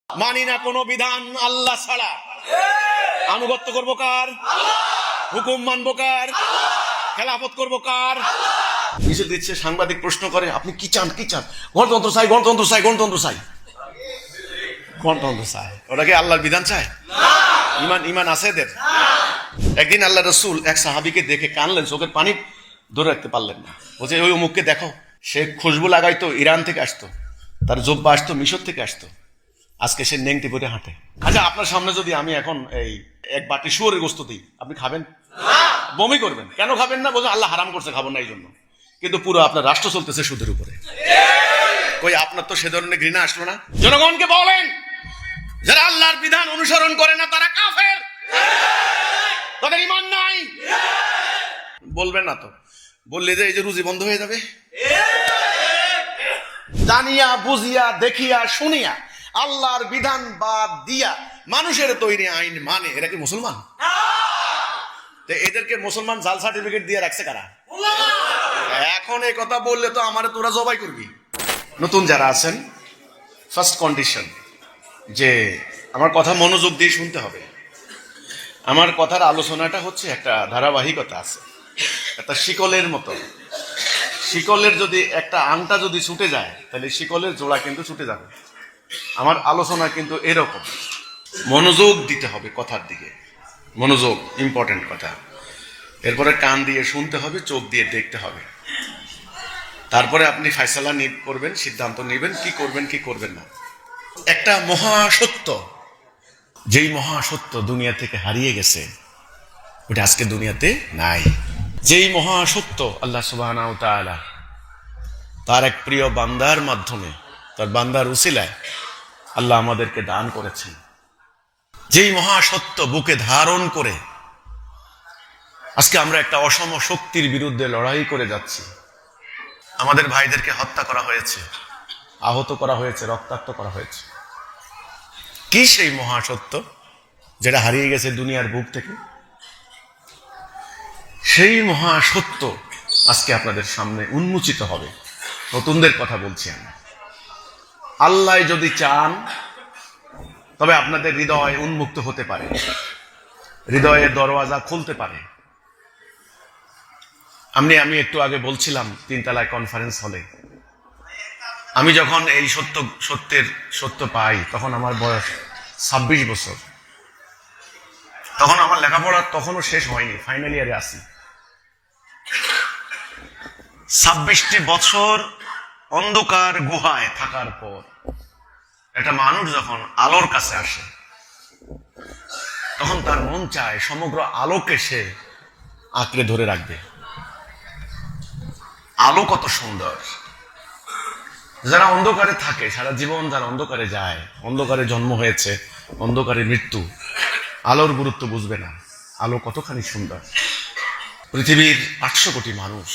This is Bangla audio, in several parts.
মানি না কোনো বিধান আল্লাহ ছাড়া। আনুগত্য করবো কার? হুকুম মানবো কার? খেলাফত করবো কার? মিছিল দিচ্ছে, সাংবাদিক প্রশ্ন করে আপনি কি চান, কি চান? গণতন্ত্র চাই, গণতন্ত্র চাই, গণতন্ত্র চাই, গণতন্ত্র চাই। ওরা কি আল্লাহর বিধান চায়? ইমান আছে এদের? একদিন আল্লাহ রসুল এক সাহাবিকে দেখে কানলেন, চোখের পানি ধরে রাখতে পারলেন না। বলছে ওই অমুককে দেখো, সে খুশবু লাগাইতো ইরান থেকে আসতো, তার জব্বা আসতো মিশর থেকে আসতো, আজকে সে নেংটি পরে হাঁটে। আচ্ছা, আপনার সামনে যদি আমি এখন এই এক বাটি শুয়োরের গোস্ত দিই, আপনি খাবেন? বমি করবেন। কেন খাবেন না? বলছেন আল্লাহ হারাম করছে, খাবো না এই জন্য। কিন্তু পুরো আপনার রাষ্ট্র চলতেছে সুদের উপরে। কই আপনার তো সে ধরনের ঘৃণা আসলো না? জনগণকে বলেন, যারা আল্লাহর বিধান অনুসরণ করে না তারা কাফের, তাদের ঈমান নাই। বলবেন না তো? বললে যে এই যে রুজি বন্ধ হয়ে যাবে। জানিয়া বুঝিয়া দেখিয়া শুনিয়া আল্লাহর বিধান বাদ দিয়া মানুষের তৈরি আইন মানে, এরা কি মুসলমান? এদেরকে মুসলমান জাল সার্টিফিকেট দিয়ে রাখছে কারা? এখন এই কথা বললে তো আমার তোরা জবাই করবি। নতুন যারা আছেন, ফার্স্ট কন্ডিশন যে আমার কথা মনোযোগ দিয়ে শুনতে হবে। আমার কথার আলোচনাটা হচ্ছে একটা ধারাবাহিকতা আছে, একটা শিকলের মতো। শিকলের যদি একটা আংটা যদি ছুটে যায়, তাহলে শিকলের জোড়া কিন্তু ছুটে যাবে। আমার আলোচনা কিন্তু এরকম, মনোযোগ দিতে হবে কথার দিকে, মনোযোগ ইম্পর্টেন্ট কথা। এরপরে কান দিয়ে শুনতে হবে, চোখ দিয়ে দেখতে হবে, তারপরে আপনি ফয়সালা করবেন, সিদ্ধান্ত নেবেন কি করবেন কি করবেন না। একটা মহাসত্য, যেই মহাসত্য দুনিয়া থেকে হারিয়ে গেছে, ওটা আজকে দুনিয়াতে নাই। যেই মহাসত্য আল্লাহ সুবহানাহু ওয়া তাআলা তার এক প্রিয় বান্দার মাধ্যমে, তার বান্দার উসিলায় আল্লাহ আমাদেরকে দান করেছেন, যেই মহাসত্য বুকে ধারণ করে আজকে আমরা একটা অসম শক্তির বিরুদ্ধে লড়াই করে যাচ্ছি। আমাদের ভাইদেরকে হত্যা করা হয়েছে, আহত করা হয়েছে, রক্তাক্ত করা হয়েছে। কি সেই মহাসত্য যেটা হারিয়ে গেছে দুনিয়ার বুক থেকে? সেই মহাসত্য আজকে আপনাদের সামনে উন্মোচিত হবে। নতুনদের কথা বলছি আমি। আল্লাহ যদি চান তবে আপনাদের হৃদয় উন্মুক্ত হতে পারে, হৃদয়ের দরওয়াজা খুলতে পারে। আমি একটু আগে বলছিলাম তিনতলায় কনফারেন্স হলে, আমি যখন এই সত্য পাই তখন আমার বয়স 26 বছর। তখন আমার লেখাপড়া তখনও শেষ হয়নি, ফাইনাল ইয়ারে আছি। 26টি বছর অন্ধকার গুহায় থাকার পর একটা মানুষ যখন আলোর কাছে আসে, তখন তার মন চায় সমগ্র আলোকে সে আঁকড়ে ধরে রাখবে। আলো কত সুন্দর! যারা অন্ধকারে থাকে সারা জীবন, যারা অন্ধকারে যায়, অন্ধকারে জন্ম হয়েছে, অন্ধকারে মৃত্যু, আলোর গুরুত্ব বুঝবে না। আলো কতখানি সুন্দর! পৃথিবীর 800 কোটি মানুষ,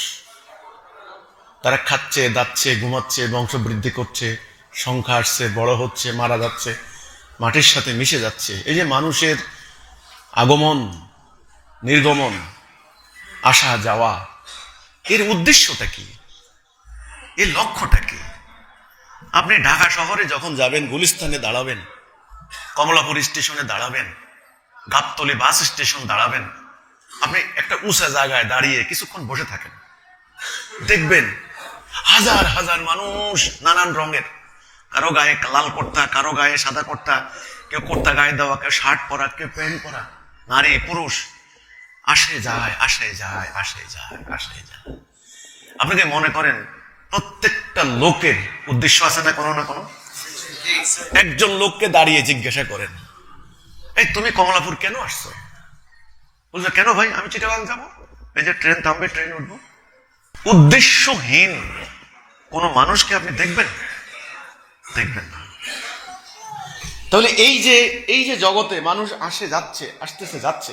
তারা খাচ্ছে, দাচ্ছে, ঘুমাচ্ছে, বংশবৃদ্ধি করছে, সংখ্যা আসছে, বড় হচ্ছে, মারা যাচ্ছে, মাটির সাথে মিশে যাচ্ছে। এই যে মানুষের আগমন নির্গমন, আসা যাওয়া, এর উদ্দেশ্যটা কি? এর লক্ষ্যটা কি? আপনি ঢাকা শহরে যখন যাবেন, গুলিস্তানে দাঁড়াবেন, কমলাপুর স্টেশনে দাঁড়াবেন, গাবতলী বাস স্টেশন দাঁড়াবেন, আপনি একটা উঁচা জায়গায় দাঁড়িয়ে কিছুক্ষণ বসে থাকেন, দেখবেন হাজার হাজার মানুষ নানান রঙের, কারো গায়ে লাল কর্তা, কারো গায়ে সাদা কর্তা, কেউ কর্তা গায়ে দেওয়া, কেউ শার্ট পরা, কেউ প্যান্ট পরা, নারী পুরুষ, আসে যায় আসে যায় আসে যায় আসে যায়। আপনি কি মনে করেন প্রত্যেকটা লোকের উদ্দেশ্য আছে না কোনো না কোনো? একজন লোককে দাঁড়িয়ে জিজ্ঞাসা করেন, এই তুমি কমলাপুর কেন আসছো? বলছে কেন ভাই, আমি চিটাগাং যাবো, এই যে ট্রেন থামবে, ট্রেন উঠবো। উদ্দেশ্যহীন কোন মানুষকে আপনি দেখবেন? দেখবেন না। তাহলে এই যে জগতে মানুষ আসে যাচ্ছে, আসতেছে যাচ্ছে,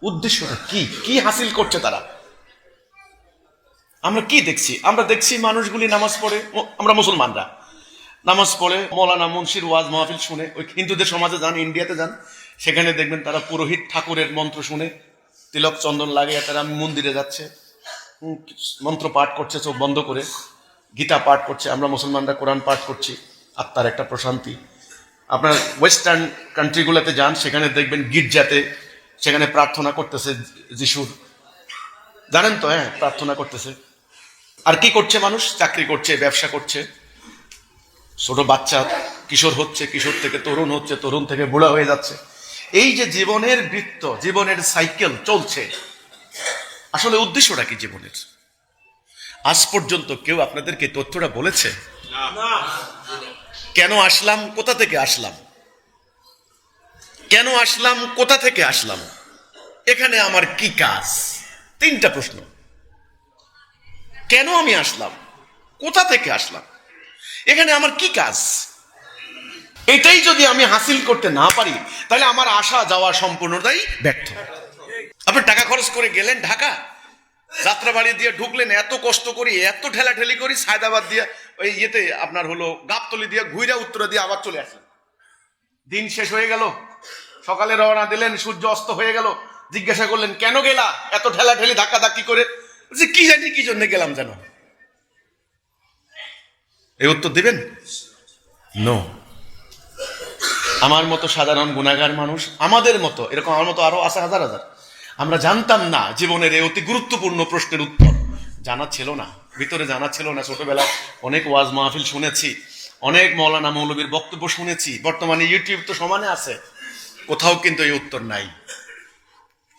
উদ্দেশ্যটা কি? কি হাসিল করছে তারা? আমরা কি দেখছি? আমরা দেখছি মানুষগুলি নামাজ পড়ে, আমরা মুসলমানরা নামাজ পড়ে, মৌলানা মুন্সির ওয়াজ মাহফিল শুনে, ওই হিন্দুদের সমাজে যান, ইন্ডিয়াতে যান, সেখানে দেখবেন তারা পুরোহিত ঠাকুরের মন্ত্র শুনে, তিলক চন্দন লাগিয়ে তারা মন্দিরে যাচ্ছে, মন্ত্র পাঠ করছে চোখ বন্ধ করে, গীতা পাঠ করছে। আমরা মুসলমানরা কোরআন পাঠ করছি, আত্মার একটা প্রশান্তি। আপনার ওয়েস্টার্ন কান্ট্রিগুলোতে যান, সেখানে দেখবেন গির্জাতে সেখানে প্রার্থনা করতেছে যিশুর, জানেন তো? হ্যাঁ, প্রার্থনা করতেছে। আর কি করছে মানুষ? চাকরি করছে, ব্যবসা করছে, ছোট বাচ্চা কিশোর হচ্ছে, কিশোর থেকে তরুণ হচ্ছে, তরুণ থেকে বুড়া হয়ে যাচ্ছে। এই যে জীবনের বৃত্ত, জীবনের সাইকেল চলছে, আসলে উদ্দেশ্যটা কি জীবনের? আজ পর্যন্ত কেউ আপনাদেরকে তথ্যটা বলেছে? কেন আসলাম, কোথা থেকে আসলাম? কেন আসলাম, কোথা থেকে আসলাম? এখানে আমার কি কাজ? তিনটা প্রশ্ন। কেন আমি আসলাম, কোথা থেকে আসলাম, এখানে আমার কি কাজ? এটাই যদি আমি হাসিল করতে না পারি, তাহলে আমার আসা যাওয়া সম্পূর্ণটাই ব্যর্থ। আপনি টাকা খরচ করে গেলেন ঢাকা, যাত্রাবাড়ি দিয়ে ঢুকলেন, এত কষ্ট করি, এত ঠেলাঠেলি করি, সায়দাবাদ দিয়ে ওই ইয়েতে আপনার হলো গাবতলি দিয়ে ঘুরে উত্তরা দিয়ে আবার চলে আসলেন। দিন শেষ হয়ে গেল, সকালে রওনা দিলেন, সূর্য অস্ত হয়ে গেল। জিজ্ঞাসা করলেন কেন গেলা এত ঠেলাঠেলি ধাক্কা ধাক্কি করে? কি জানি কি জন্য গেলাম যেন। এই উত্তর দিবেন? নো। আমার মতো সাধারণ গুনাহগার মানুষ, আমাদের মতো, এরকম আমার মতো আরো আছে হাজার হাজার, আমরা জানতাম না জীবনের এই অতি গুরুত্বপূর্ণ প্রশ্নের উত্তর। জানা ছিল না, ভিতরে জানা ছিল না। ছোটবেলায় অনেক ওয়াজ মাহফিল শুনেছি, অনেক মৌলানা মৌলবীর বক্তব্য শুনেছি, বর্তমানে ইউটিউব তো সমানে আছে, কোথাও কিন্তু এই উত্তর নাই।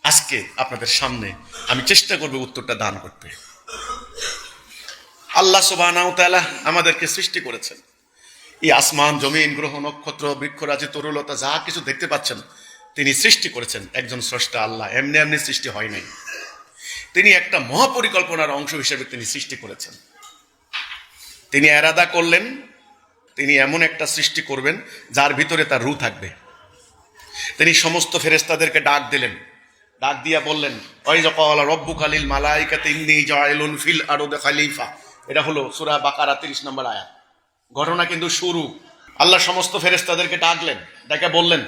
আজকে আপনাদের সামনে আমি চেষ্টা করব উত্তরটা দান করতে। আল্লাহ সুবহানাহু ওয়া তাআলা আমাদেরকে সৃষ্টি করেছেন। এই আসমান, জমিন, গ্রহ, নক্ষত্র, বৃক্ষরাজি, তরুলতা যা কিছু দেখতে পাচ্ছেন, তিনি সৃষ্টি করেছেন একজন স্রষ্টা আল্লাহ। এমনি এমনি সৃষ্টি হয় নাই, তিনি একটা মহাপরিকল্পনার অংশ হিসেবে তিনি সৃষ্টি করেছেন। তিনি এরাদা করলেন, তিনি এমন একটা সৃষ্টি করবেন যার ভিতরে তার রূহ থাকবে। তিনি সমস্ত ফেরেশতাদেরকে ডাক দিলেন, ডাক দিয়া বললেন ওয়াইযা ক্বালা রাব্বুকা লিল মালাইকাতি ইন্নী জাইলুন ফিল আরদি খলিফা। এটা হলো সূরা বাকারা 30 নম্বর আয়াত। ঘটনা কিন্তু শুরু। আল্লাহ সমস্ত ফেরেশতাদেরকে ডাকলেন, ডেকে বললেন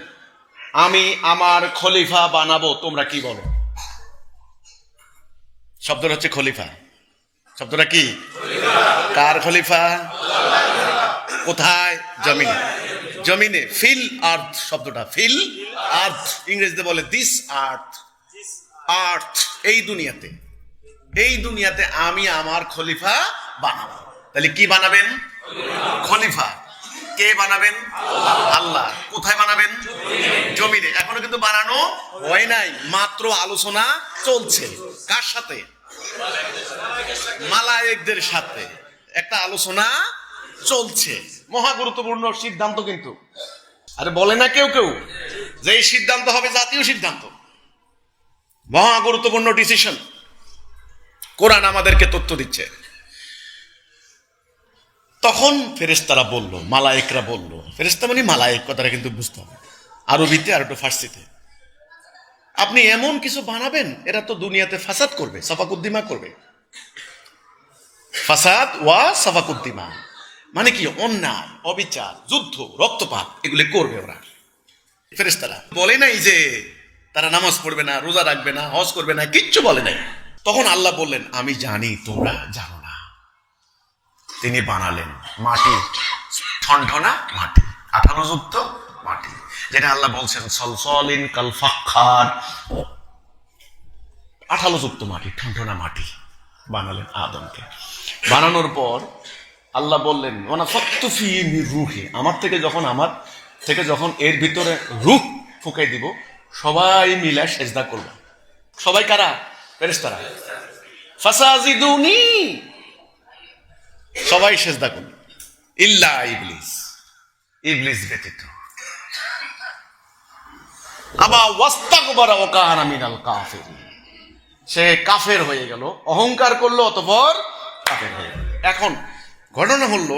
আমি আমার খলিফা বানাবো, তোমরা কি বলো? শব্দটা হচ্ছে খলিফা। শব্দটা কি? কার খলিফা? কোথায়? জমিনে। জমিনে, ফিল আর্থ। শব্দটা ফিল আর্থ, ইংরেজিতে বলে দিস আর্থ। আর্থ, এই দুনিয়াতে, এই দুনিয়াতে আমি আমার খলিফা বানাবো। তাহলে কি বানাবেন? খলিফা। কে বানাবেন? আল্লাহ। কোথায় বানাবেন? জমিনে। এখনো কিন্তু বানানো হয় নাই, মাত্র আলোচনা চলছে। কার সাথে? মালায়েকদের সাথে একটা আলোচনা চলছে। মহা গুরুত্বপূর্ণ সিদ্ধান্ত কিন্তু। আরে বলে না কেউ কেউ যে এই সিদ্ধান্ত হবে জাতীয় সিদ্ধান্ত, মহা গুরুত্বপূর্ণ ডিসিশন। কোরআন আমাদেরকে তথ্য দিচ্ছে। তখন ফেরেশতারা বলল, মালায়েকরা বলল, ফেরেশতা মানে মালায়েক, কথাটা কিন্তু বুঝতে হবে আরবিতে আর একটু ফার্সিতে। আপনি এমন কিছু বানাবেন এরা তো দুনিয়াতে ফাসাদ করবে, সাফাকুদ্দিমা করবে। ফাসাদ ওয়া সাফাকুদ্দিমা মানে কি? অন্যায়, অবিচার, যুদ্ধ, রক্তপাত এগুলি করবে ওরা। ফেরেশতারা বলে নাই যে তারা নামাজ পড়বে না, রোজা রাখবে না, হজ করবে না, কিচ্ছু বলে নাই। তখন আল্লাহ বললেন আমি জানি তোমরা জানো না। তিনি বানালেন মাটি, ঠনঠনা মাটি, আঠালোযুক্ত মাটি, যেটা আল্লাহ বলছেন সলসলিন কাল ফাক্খার। আঠালোযুক্ত মাটি, ঠনঠনা মাটি বানালেন আদমকে। বানানোর পর আল্লাহ বললেন ওয়ানাফাখতু ফীহি মির রূহি, আমার থেকে যখন এর ভিতরে রূহ ফুঁকে দিব, সবাই মিলে সেজদা করবে। সবাই কারা? ফেরেশতারা। ফাসাজিদুনি, সবাই সেজদা করবে ইল্লা ইবলিস, ইবলিস ব্যতীত। আবা ওয়াস্তাকবারা ওয়া কানা মিনাল কাফিরিন, সে কাফের হয়ে গেল, অহংকার করলো, অতঃপর কাফের হয়ে গেল। এখন ঘটনা হলো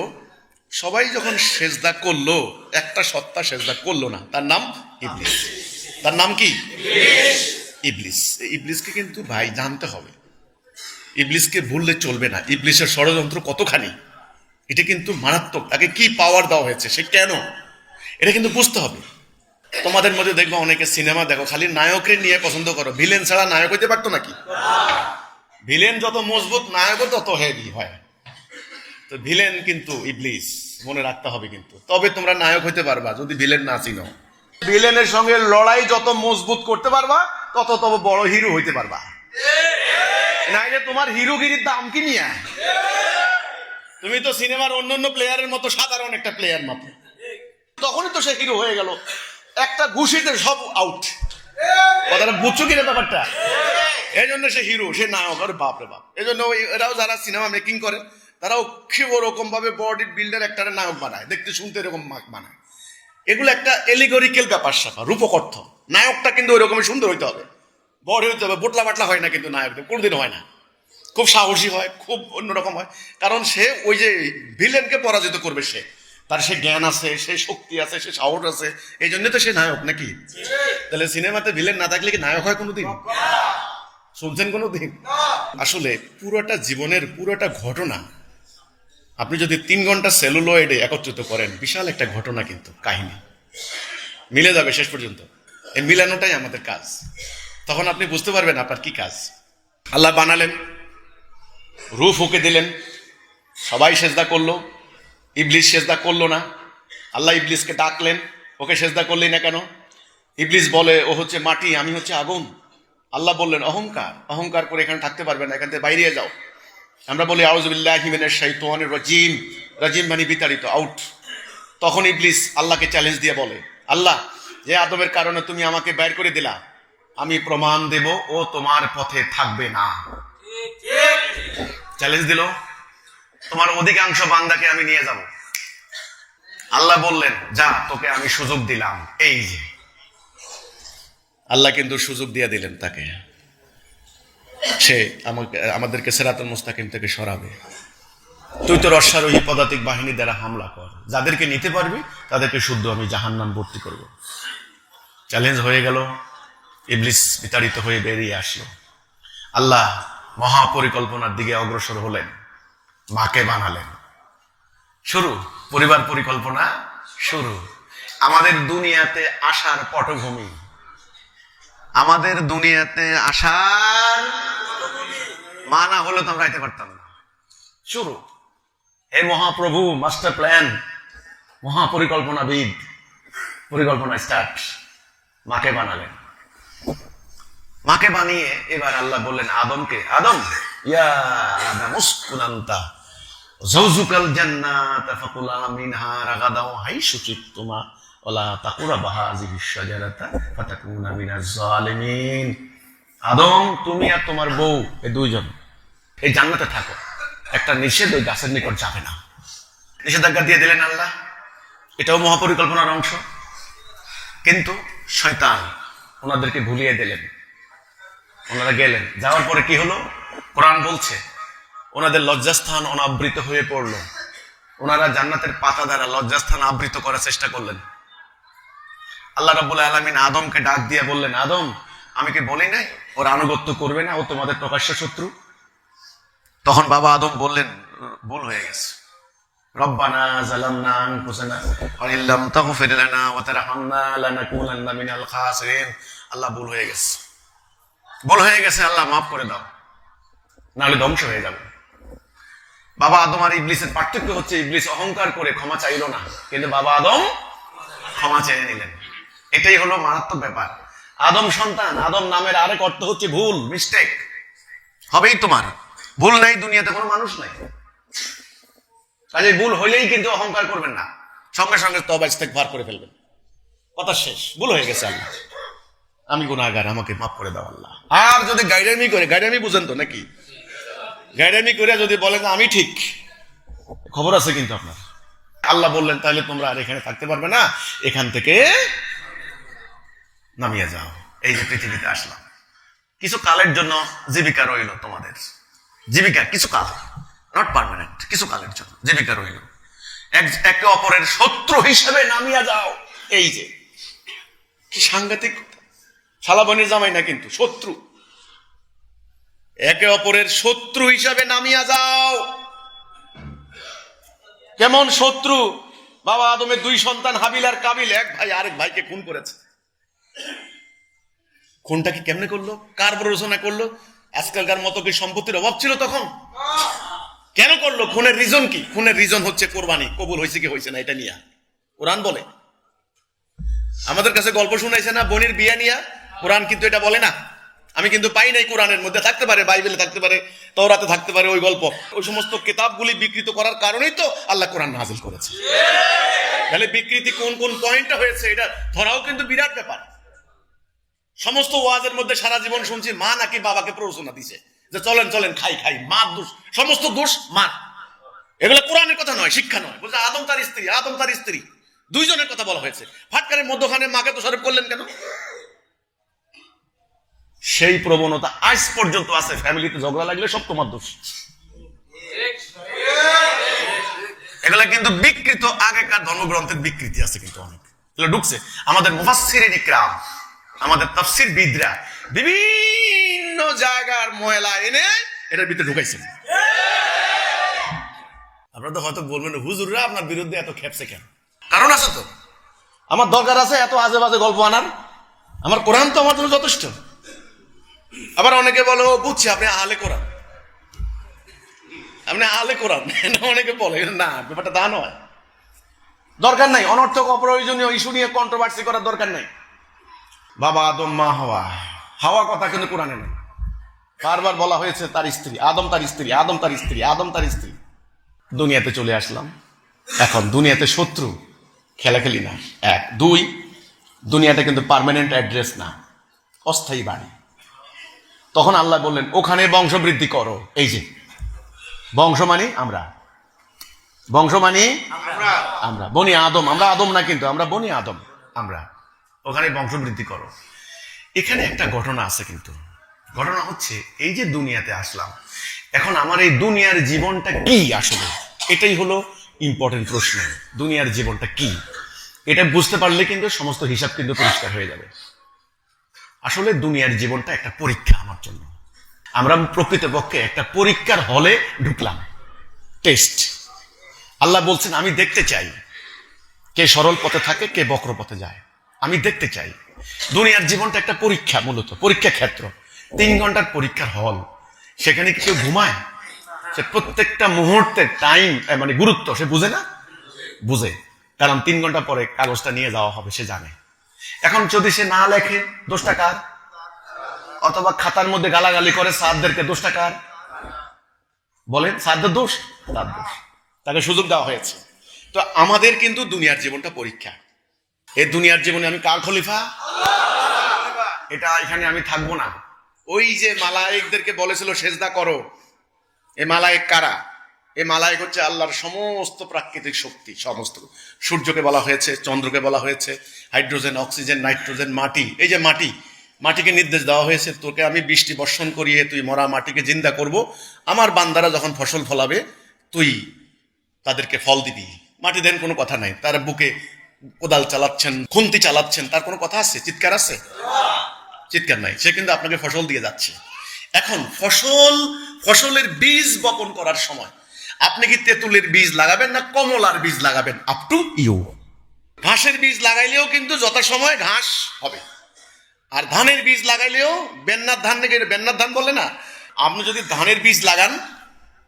সবাই যখন সেজদা করলো, একটা সত্তা সেজদা করলো না, তার নাম ইবলিস। তার নাম কি? ইবলিস। ইবলিসকে কিন্তু ভাই জানতে হবে, ইবলিসকে ভুললে চলবে না। ইবলিসের ষড়যন্ত্র কতখানি, এটা কিন্তু মারাত্মক। তাকে কি পাওয়ার দেওয়া হয়েছে, সে কেন, এটা কিন্তু বুঝতে হবে। তোমাদের মধ্যে দেখবো অনেকে সিনেমা দেখো, খালি নায়ককে নিয়ে পছন্দ করো, ভিলেন ছাড়া নায়ক হইতে পারতো নাকি? ভিলেন যত মজবুত, নায়কও তত হেভি হয়। তো ভিলেন কিন্তু ইবলিস। মনে রাখতে হবে কিন্তু, তবে তোমরা নায়ক হইতে পারবা যদি ভিলেন না চিনো। ভিলেনের সঙ্গে লড়াই যত মজবুত করতে পারবা তত বড় হিরো হইতে পারবা, নাইলে তোমার হিরোগিরির দাম কি নিয়ে? তুমি তো সিনেমার অন্যান্য প্লেয়ারের মতো সাধারণ একটা প্লেয়ার মাত্র, তখনই তো সে হিরো হয়ে গেল, একটা ঘুষিতে সব আউট। কথাটা বুঝছো কিনা ব্যাপারটা? এই জন্য সে হিরো, সে নায়ক। আর বাপরে বাপ, এই জন্য এরাও যারা সিনেমা মেকিং করে তারাও খুব ওরকম ভাবে বডি বিল্ডার একটা নায়ক বানায়, দেখতে শুনতে এরকম বানায়। এগুলো একটা এলিগরিক্যাল ব্যাপার স্যাপার, রূপক অর্থ। নায়কটা কিন্তু ওই রকমই সুন্দর হইতে হবে, বড় হইতে হবে। বোটলা বাটলা হয় না কিন্তু নায়কদের, কোনোদিন হয় না। খুব সাহসী হয়, খুব অন্যরকম হয়, কারণ সে ওই যে ভিলেনকে পরাজিত করবে, সে তার সে জ্ঞান আছে, সে শক্তি আছে, সে সাহস আছে, এই জন্য তো সে নায়ক নাকি? তাহলে সিনেমাতে ভিলেন না থাকলে কি নায়ক হয় কোনোদিন? শুনছেন কোনোদিন? আসলে পুরোটা জীবনের পুরোটা ঘটনা আপনি যদি 3 ঘন্টা সেলুলয়েডে একত্রিত করেন, বিশাল একটা ঘটনা কিন্তু, কাহিনী মিলে যাবে শেষ পর্যন্ত। এই মিলানোটাই আমাদের কাজ। তখন আপনি বুঝতে পারবেন আপনার কি কাজ। আল্লাহ বানালেন, রূহ ফুঁকে দিলেন, সবাই সেজদা করলো, ইবলিস সেজদা করলো না। আল্লাহ ইবলিসকে ডাকলেন, ওকে সেজদা করলি না কেন? ইবলিস বলে ও হচ্ছে মাটি, আমি হচ্ছে আগুন। আল্লাহ বললেন অহংকার, অহংকার করে এখানে থাকতে পারবে না, এখান থেকে বাইরে যাও। আমরা বলি আউযু বিল্লাহি মিনাশ শাইতানির রাজিম, রাজিম মানে বিতাড়িত, আউট। তখন ইবলিস আল্লাহকে চ্যালেঞ্জ দিয়ে বলে, আল্লাহ, যে আদমের কারণে তুমি আমাকে বের করে দিলা, আমি প্রমাণ দেব ও তোমার পথে থাকবে না। চ্যালেঞ্জ দিল, তোমার অধিকাংশ বান্দাকে আমি নিয়ে যাব। আল্লাহ বললেন যা, তোকে আমি সুযোগ দিলাম। এই যে আল্লাহ কিন্তু সুযোগ দিয়ে দিলেন তাকে, সে আমাদেরকে সিরাতুল মুস্তাকিম থেকে সরাবে। তুই তোর অশ্বারোহী পদাতিক বাহিনী দ্বারা হামলা কর, যাদেরকে নিতে পারবি তাদেরকে শুদ্ধ আমি জাহান্নাম ভর্তি করব। চ্যালেঞ্জ হয়ে গেল, ইবলিস বিতাড়িত হয়ে বেরিয়ে আসলো। আল্লাহ মহাপরিকল্পনার দিকে অগ্রসর হলেন, মাকে বানালেন। শুরু পরিবার পরিকল্পনা শুরু। আমাদের দুনিয়াতে আসার পটভূমি, আমাদের দুনিয়াতে আসার মা না হলে তো আমরা আইতে পারতাম না। শুরু এই মহাপ্রভু মাস্টার প্ল্যান, মহাপরিকল্পনাবিদ, পরিকল্পনা স্টার্ট। মাকে বানালেন, মাকে বানিয়ে এবার আল্লাহ বললেন আদমকে, আদম ইয়া আদম উসকুন আনতা যাওজুকাল জান্নাত ফাকুলা মিনহা রাগাদাও হাইসু শিতুমা ওয়ালা তাকুরাবা হাযিহিশ শাজারাতা ফাতাকুনা মিনাজ জালিমিন। আদম, তুমি আর তোমার বউ এই দুইজন এই জান্নাতে থাকো, একটা নিষেধ ওই গাছের নিকট যাবে না। নিষেধাজ্ঞা দিয়ে দিলেন আল্লাহ, এটাও মহাপরিকল্পনার অংশ। কিন্তু শয়তান ওনাদেরকে ভুলিয়ে দিলেন, ওনারা গেলেন। যাওয়ার পরে কি হলো? কোরআন বলছে ওনাদের লজ্জাস্থান অনাবৃত হয়ে পড়লো। ওনারা জান্নাতের পাতা দ্বারা লজ্জাস্থান আবৃত করার চেষ্টা করলেন। আল্লাহ রাব্বুল আলামিন আদমকে ডাক দিয়ে বললেন, আদম, আমি কি বলি নাই ওর আনুগত্য করবে না, ও তোমাদের প্রকাশ্য শত্রু? তখন বাবা আদম বললেন, ভুল হয়ে গেছে। রব্বানা যালামনা আনফুসানা ওয়া ইল্লাম তাগফির লানা ওয়া তারহামনা লানাকুনান্না মিনাল খাসিরিন। আল্লাহ, ভুল হয়ে গেছে, ভুল হয়ে গেছে, আল্লাহ মাফ করে দাও, নাহলে ধ্বংস হয়ে যাবে। বাবা আদম আর ইবলিসের পার্থক্য হচ্ছে, ইবলিস অহংকার করে ক্ষমা চাইল না, কিন্তু বাবা আদম ক্ষমা চেয়ে নিলেন। এটাই হলো মারাত্মক ব্যাপার। আদম সন্তান, আদম নামের আরেক অর্থ হচ্ছে ভুল, মিস্টেক। হবেই তোমার, ভুল নাই দুনিয়াতে কোনো মানুষ নাই। কাজে ভুল হইলেই কিন্তু অহংকার করবেন না, সঙ্গে সঙ্গে তওবা ইস্তেগফার করে ফেলবেন। কথা শেষ, ভুল হয়ে গেছে, আল্লাহ আমি গুনাহগার, আমাকে মাফ করে দাও আল্লাহ। আর যদি গাইডামি করে, গাইডামি বুঝেন তো নাকি? গাইডামি করে যদি বলেন আমি ঠিক, খবর আছে কিন্তু আপনার। আল্লাহ বললেন তাহলে তোমরা আর এখানে থাকতে পারবে না, এখান থেকে নামিয়ে যাও। এই যে পৃথিবীতে আসলাম, কিছু কালের জন্য জীবিকা রইল তোমাদের, জীবিকা কিছু কাল, নট পার্মানেন্ট, কিছু কালের জন্য জীবিকা রইল। একে অপরের শত্রু হিসেবে নামিয়া যাও। এই যে কি সাংঘাতিক, শালাবনির জামাই না কিন্তু শত্রু। একে অপরের শত্রু হিসাবে নামিয়া যাও। কেমন শত্রু? বাবা আদমের 2 সন্তান হাবিল আর কাবিল, এক ভাই আরেক ভাইকে খুন করেছে। খুনটা কি কেমনে করলো? কার প্ররোচনা করলো? আজকালকার মতো কি সম্পত্তির অভাব ছিল তখন? কেন করলো? খুনের রিজন কি? খুনের রিজন হচ্ছে কোরবানি কবুল হয়েছে কি হয়েছে না এটা নিয়ে কোরআন বলে। আমাদের কাছে গল্প শুনাইছে না বনির বিয়া নিয়া, কোরআন কিন্তু এটা বলে না। আমি কিন্তু পাই নাই, কোরআনের মধ্যে থাকতে পারে, বাইবেলে থাকতে পারে, তওরাতে থাকতে পারে ওই গল্প। ওই সমস্ত কিতাবগুলি বিকৃত করার কারণেই তো আল্লাহ কোরআন নাযিল করেছে। তাহলে বিকৃতি কোন কোন পয়েন্টটা হয়েছে এটা ধরাও কিন্তু বিরাট ব্যাপার। সমস্ত ওয়াজের মধ্যে সারা জীবন শুনছি মা নাকি বাবাকে প্ররোচনা দিছে যে চলেন চলেন খাই খাই, মার দোষ, সমস্ত দোষ মার। এগুলো কোরআনের কথা নয়, শিক্ষা নয়। বলছে আদম তার স্ত্রী, আদম তার স্ত্রী, দুইজনের কথা বলা হয়েছে। ফাটকারের মধ্যখানে মাকে দোষারোপ করলেন কেন? সেই প্রবণতা আজ পর্যন্ত আছে। ফ্যামিলিতে ঝগড়া লাগলে সব তোমার দোষ। এগুলা কিন্তু বিকৃত, আগেকার ধর্মগ্রন্থের বিকৃতি আছে কিন্তু অনেক, এগুলো ঢুকছে। আমাদের মুফাসসিরিন ইকরাম, আমাদের তাফসীর বিদরা বিভিন্ন জায়গার ময়লা এনে এটার ভিতরে ঢুকাইছেন। আপনারা তো হয়তো বলবেন হুজুররা আপনার বিরুদ্ধে এত খেপছে কেন? কারণ আছে তো। আমার দরকার আছে এত আজে বাজে গল্প আনার? আমার কোরআন তো আমার জন্য যথেষ্ট। আবার অনেকে বলে ও বুঝছি আপনি আহলে কোরআন, আপনি আহলে কোরআন, অনেকে বলে না, ব্যাপারটা তা নয়। দরকার নাই অনর্থক অপ্রয়োজনীয় ইস্যু নিয়ে কন্ট্রোভার্সি করার দরকার নেই। বাবা আদম মা হাওয়া, হাওয়া কথা কিন্তু কোরআনে নেই। বারবার বলা হয়েছে তার স্ত্রী, আদম তার স্ত্রী, আদম তার স্ত্রী, আদম তার স্ত্রী। দুনিয়াতে চলে আসলাম, এখন দুনিয়াতে শত্রু খেলাখেলি না। এক, দুই, দুনিয়াটা কিন্তু পার্মানেন্ট অ্যাড্রেস না, অস্থায়ী বাড়ি। তখন আল্লাহ বললেন ওখানে বংশবৃদ্ধি করো। এই যে বংশ মানে আমরা, বংশ মানে আমরা বনি আদম, আমরা আদম না কিন্তু আমরা বনি আদম, আমরা ওখানে বংশবৃদ্ধি করো। এখানে একটা ঘটনা আছে কিন্তু, ঘটনা হচ্ছে এই যে দুনিয়াতে আসলাম, এখন আমার এই দুনিয়ার জীবনটা কি আসলে, এটাই হলো ইম্পর্টেন্ট প্রশ্ন। দুনিয়ার জীবনটা কি, এটা বুঝতে পারলে কিন্তু সমস্ত হিসাব কিন্তু পরিষ্কার হয়ে যাবে। আসলে দুনিয়ার জীবনটা একটা পরীক্ষা আমার জন্য। আমরা প্রকৃতপক্ষে একটা পরীক্ষার হলে ঢুকলাম, টেস্ট। আল্লাহ বলছেন আমি দেখতে চাই কে সরল পথে থাকে, কে বক্র পথে যায়। আমি দেখতে চাই। দুনিয়ার জীবনটা একটা পরীক্ষা, মূলত পরীক্ষা ক্ষেত্র। 3 ঘন্টার পরীক্ষার হল, সেখানে কি কেউ ঘুমায়? সে প্রত্যেকটা মুহূর্তের টাইম মানে গুরুত্ব সে বুঝে না? বুঝে, কারণ 3 ঘন্টা পরে কাগজটা নিয়ে যাওয়া হবে, সে জানে। এখন যদি সে না লেখে, দোষটা কার? অথবা খাতার মধ্যে গালাগালি করে স্যারদেরকে, দোষটা কার? বলেন, স্যারদের দোষ? তার দোষ, তাকে সুযোগ দেওয়া হয়েছে। তো আমাদের কিন্তু দুনিয়ার জীবনটা পরীক্ষা। এই দুনিয়ার জীবনে আমি কার খলিফা? এটা এখানে আমি থাকবো না। ওই যে মালায়েকদেরকে বলেছিল সেজদা করো, এই মালায়েক কারা? এই মালায়েক হচ্ছে আল্লাহর সমস্ত প্রাকৃতিক শক্তি। সমস্ত সূর্যকে বলা হয়েছে, চন্দ্রকে বলা হয়েছে, হাইড্রোজেন, অক্সিজেন, নাইট্রোজেন, মাটি। এই যে মাটি, মাটিকে নির্দেশ দেওয়া হয়েছে তোকে আমি বৃষ্টি বর্ষণ করিয়ে তুই মরা মাটিকে জিন্দা করব। আমার বান্দারা যখন ফসল ফলাবে তুই তাদেরকে ফল দিবি। মাটি দেন কোনো কথা নাই, তার বুকে কোদাল চালাচ্ছেন, খুন্তি চালাচ্ছেন, তার কোনো কথা আছে? চিৎকার আছে? চিৎকার নাই। সে কিন্তু আপনাকে ফসল দিয়ে যাচ্ছে। এখন ফসলের বীজ বপন করার সময় আপনি কি তেঁতুলের বীজ লাগাবেন না কমলার বীজ লাগাবেন? Up to you. ঘাসের বীজ লাগাইলেও কিন্তু যথাসময় ঘাস হবে, আর ধানের বীজ লাগাইলেও বেন্নার ধান, নাকি বেন্নার ধান বলে না, আপনি যদি ধানের বীজ লাগান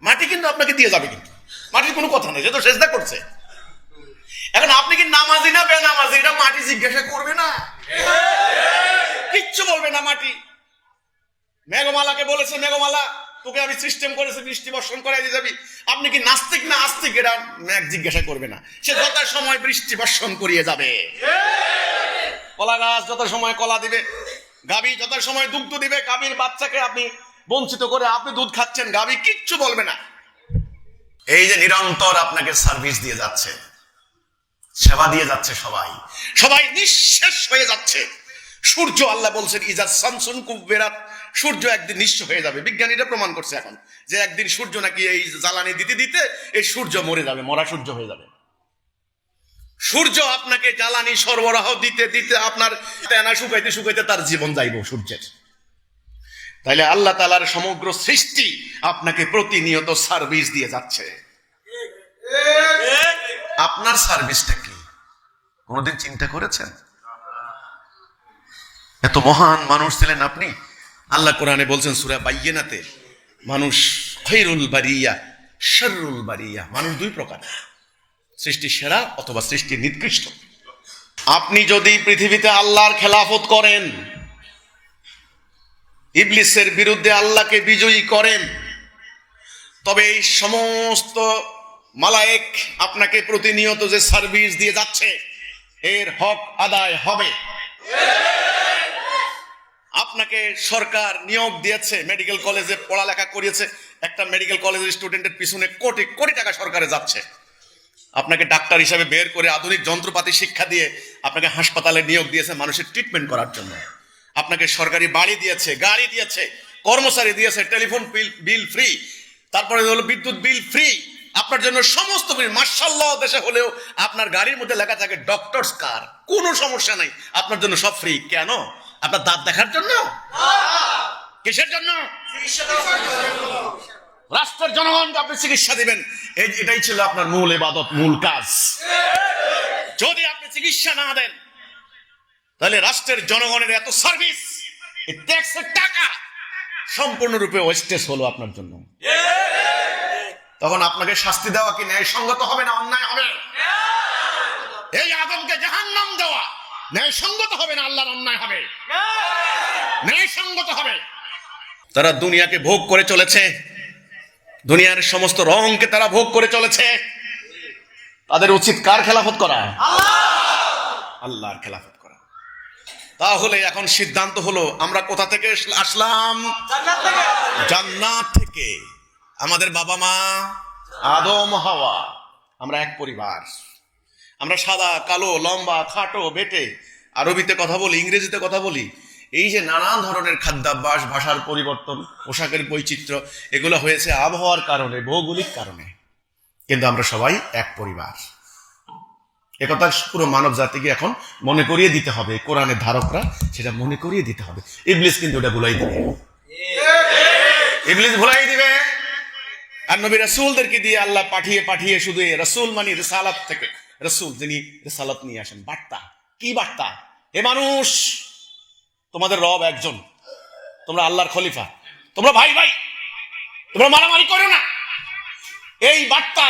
মাটি কিন্তু আপনাকে দিয়ে যাবে, কিন্তু মাটির কোনো কথা নেই, সে তো সেজদা করছে। এখন আপনি কি নামাজি না বেনামাজি, এটা মাটি জিজ্ঞাসা করবে না, কিচ্ছু বলবে না মাটি। মেঘমালাকে বলেছে মেঘমালা তোকে আমি সিস্টেম করেছি বৃষ্টি বর্ষণ করাই দিয়ে যাবি। আপনি কি নাস্তিক না আস্তিক, এটা মেঘ জিজ্ঞাসা করবে না, সে যত সময় বৃষ্টি বর্ষণ করিয়ে যাবে। কলা গাছ যত সময় কলা দিবে, গাভী যত সময় দুগ্ধ দিবে, গাভীর বাচ্চাকে আপনি বঞ্চিত করে আপনি দুধ খাচ্ছেন, গাভী কিচ্ছু বলবে না। এই যে নিরন্তর আপনাকে সার্ভিস দিয়ে যাচ্ছে, সেবা দিয়ে যাচ্ছে, সবাই সবাই নিঃশেষ হয়ে যাচ্ছে। সূর্য, আল্লাহ বলছেন ইজা শামসুন কুববিরাত, সূর্য একদিন নিঃস্ব হয়ে যাবে। বিজ্ঞানীরা প্রমাণ করছে এখন যে একদিন সূর্য নাকি এই জ্বালানি দিতে দিতে এই সূর্য মরে যাবে, মরা সূর্য হয়ে যাবে। সূর্য আপনাকে জ্বালানি সরবরাহ দিতে দিতে আপনার তেনা শুকাইতে শুকাইতে তার জীবন যাইব সূর্যের। তাইলে আল্লাহ তাআলার সমগ্র সৃষ্টি আপনাকে প্রতিনিয়ত সার্ভিস দিয়ে যাচ্ছে। আপনার সার্ভিসটা কি কোনদিন চিন্তা করেছেন? এত মহান মানুষ ছিলেন আপনি। আল্লাহ কোরআনে বলছেন সূরা বাইয়িনাতে, মানুষ খায়রুল বারিয়া, শাররুল বারিয়া, মানুষ দুই প্রকার, সৃষ্টি সেরা অথবা সৃষ্টি নিকৃষ্ট। আপনি যদি পৃথিবীতে আল্লাহর খেলাফত করেন, ইবলিসের বিরুদ্ধে আল্লাহকে বিজয়ী করেন, তবে এই সমস্ত মালায়েক আপনাকে প্রতিনিয়ত যে সার্ভিস দিয়ে যাচ্ছে এর হক আদায় হবে। আপনাকে সরকার নিয়োগ দিয়েছে, মেডিকেল কলেজে পড়ালেখা করিয়েছে, একটা মেডিকেল কলেজের স্টুডেন্টের পিছনে কোটি কোটি টাকা সরকারে যাচ্ছে। আপনাকে ডাক্তার হিসাবে বের করে আধুনিক যন্ত্রপাতি শিক্ষা দিয়ে আপনাকে হাসপাতালে নিয়োগ দিয়েছে মানুষের ট্রিটমেন্ট করার জন্য। আপনাকে সরকারি বাড়ি দিয়েছে, গাড়ি দিয়েছে, কর্মচারী দিয়েছে, টেলিফোন বিল ফ্রি, তারপরে হলো বিদ্যুৎ বিল ফ্রি, আপনার জন্য সমস্ত ফ্রি। মাশাআল্লাহ, দেশে হলেও আপনার গাড়ির মধ্যে লেখা থাকে ডক্টরস কার, কোনো সমস্যা নাই, আপনার জন্য সব ফ্রি। কেন? আপনার দাঁত দেখার জন্য? কিসের জন্য? রাষ্ট্রের জনগণকে আপনি চিকিৎসা দিবেন, এটাই ছিল আপনার মূল ইবাদত, মূল কাজ। যদি আপনি চিকিৎসা না দেন, তাহলে রাষ্ট্রের জনগণের এত সার্ভিস, এই ট্যাক্সের টাকা সম্পূর্ণরূপে ওয়েস্টেজ হলো আপনার জন্য। তখন আপনাকে শাস্তি দেওয়া কি ন্যায়সঙ্গত হবে না অন্যায় হবে? এই আদমকে জাহান্নাম দেওয়া ন্যায়সঙ্গত হবে না আল্লাহর অন্যায় হবে? ন্যায়সঙ্গত হবে। তারা দুনিয়াকে ভোগ করে চলেছে, দুনিয়ার সমস্ত রঙকে তারা ভোগ করে চলেছে। তাদের উচিত কার খেলাফত করা? আল্লাহর খেলাফত করা। তাহলে এখন সিদ্ধান্ত হলো, আমরা কোথা থেকে আসলাম? জান্নাত থেকে। আমাদের বাবা মা আদম হাওয়া, আমরা এক পরিবার। আমরা সাদা কালো লম্বা খাটো বেটে, আরবিতে কথা বলি, ইংরেজিতে কথা বলি। এই যে নানান ধরনের খাদ্যাভ্যাস, ভাষার পরিবর্তন, পোশাকের বৈচিত্র্য, এগুলো হয়েছে আবহাওয়ার কারণে, ভৌগোলিক কারণে, কিন্তু আমরা সবাই এক পরিবার। একথা পুরো মানব জাতিকে এখন মনে করিয়ে দিতে হবে, কোরআনের ধারকরা সেটা মনে করিয়ে দিতে হবে। ইবলিস কিন্তু ওটা ভুলাই দিবে, ইবলিস ভুলাই দিবে। আর নবী রাসূলদেরকে দিয়ে আল্লাহ পাঠিয়ে পাঠিয়ে, শুধু রাসূল মানে রিসালাত থেকে, রাসূল যিনি রিসালাত নিয়ে আসেন, বার্তা। কি বার্তা? এ মানুষ, তোমাদের রব একজন, তোমরা আল্লাহর খলিফা, তোমরা ভাই ভাই, তোমরা মারামারি করো না। এই বার্তা,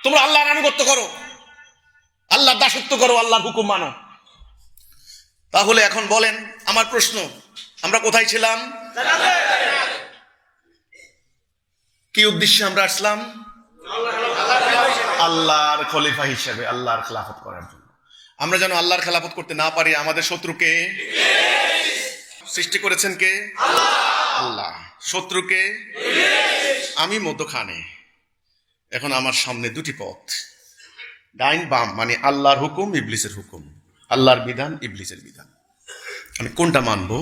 তোমরা আল্লাহর আনুগত্য করো, আল্লাহর দাসত্ব করো, আল্লাহর হুকুম মানো। তাহলে এখন বলেন, আমার প্রশ্ন, আমরা কোথায় ছিলাম? কি উদ্দেশ্যে আমরা আসলাম? আল্লাহর খলিফা হিসেবে, আল্লাহর খেলাফত করার জন্য। আমরা যেন আল্লাহর খেলাফত করতে না পারি, আমাদের শত্রুকে সৃষ্টি করেছেন কে? আল্লাহ। শত্রুকে আমি মধ্যখানে। এখন আমার সামনে দুটি পথ, ডাইন বাম, মানে আল্লাহর হুকুম, ইবলিসের হুকুম, আল্লাহর বিধান, ইবলিসের বিধান। আমি কোনটা মানবো?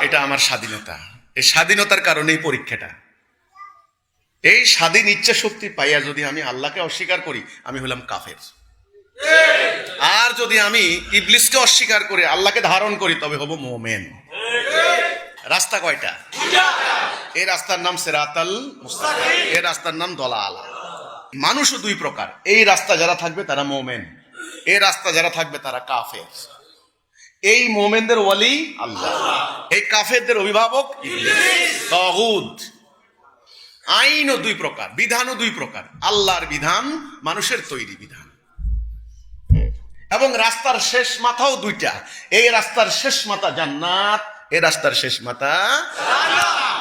এটা আমার স্বাধীনতা। এই স্বাধীনতার কারণেই পরীক্ষাটা। এই স্বাধীন ইচ্ছা শক্তি পাইয়া যদি আমি আল্লাহকে অস্বীকার করি, আমি হলাম কাফের। আর যদি আমি ইবলিসকে অস্বীকার করে আল্লাহকে ধারণ করি, তবে হব মুমিন। রাস্তা কয়টা? এই রাস্তার নাম সিরাতাল মুস্তাকিম, এই রাস্তার নাম দলালা। মানুষও দুই প্রকার, এই রাস্তা যারা থাকবে তারা মুমিন, এই রাস্তা যারা থাকবে তারা কাফের। এই মুমিনদের ওয়ালি আল্লাহ, এই কাফেরদের অভিভাবক ইবলিস, তাগুত। আইনও দুই প্রকার, বিধানও দুই প্রকার। আল্লাহর বিধান, মানুষের তৈরি বিধান। এবং রাস্তার শেষ মাথাও দুইটা, এই রাস্তার শেষ মাথা জান্নাত, এই রাস্তার শেষ মাথা জাহান্নাম।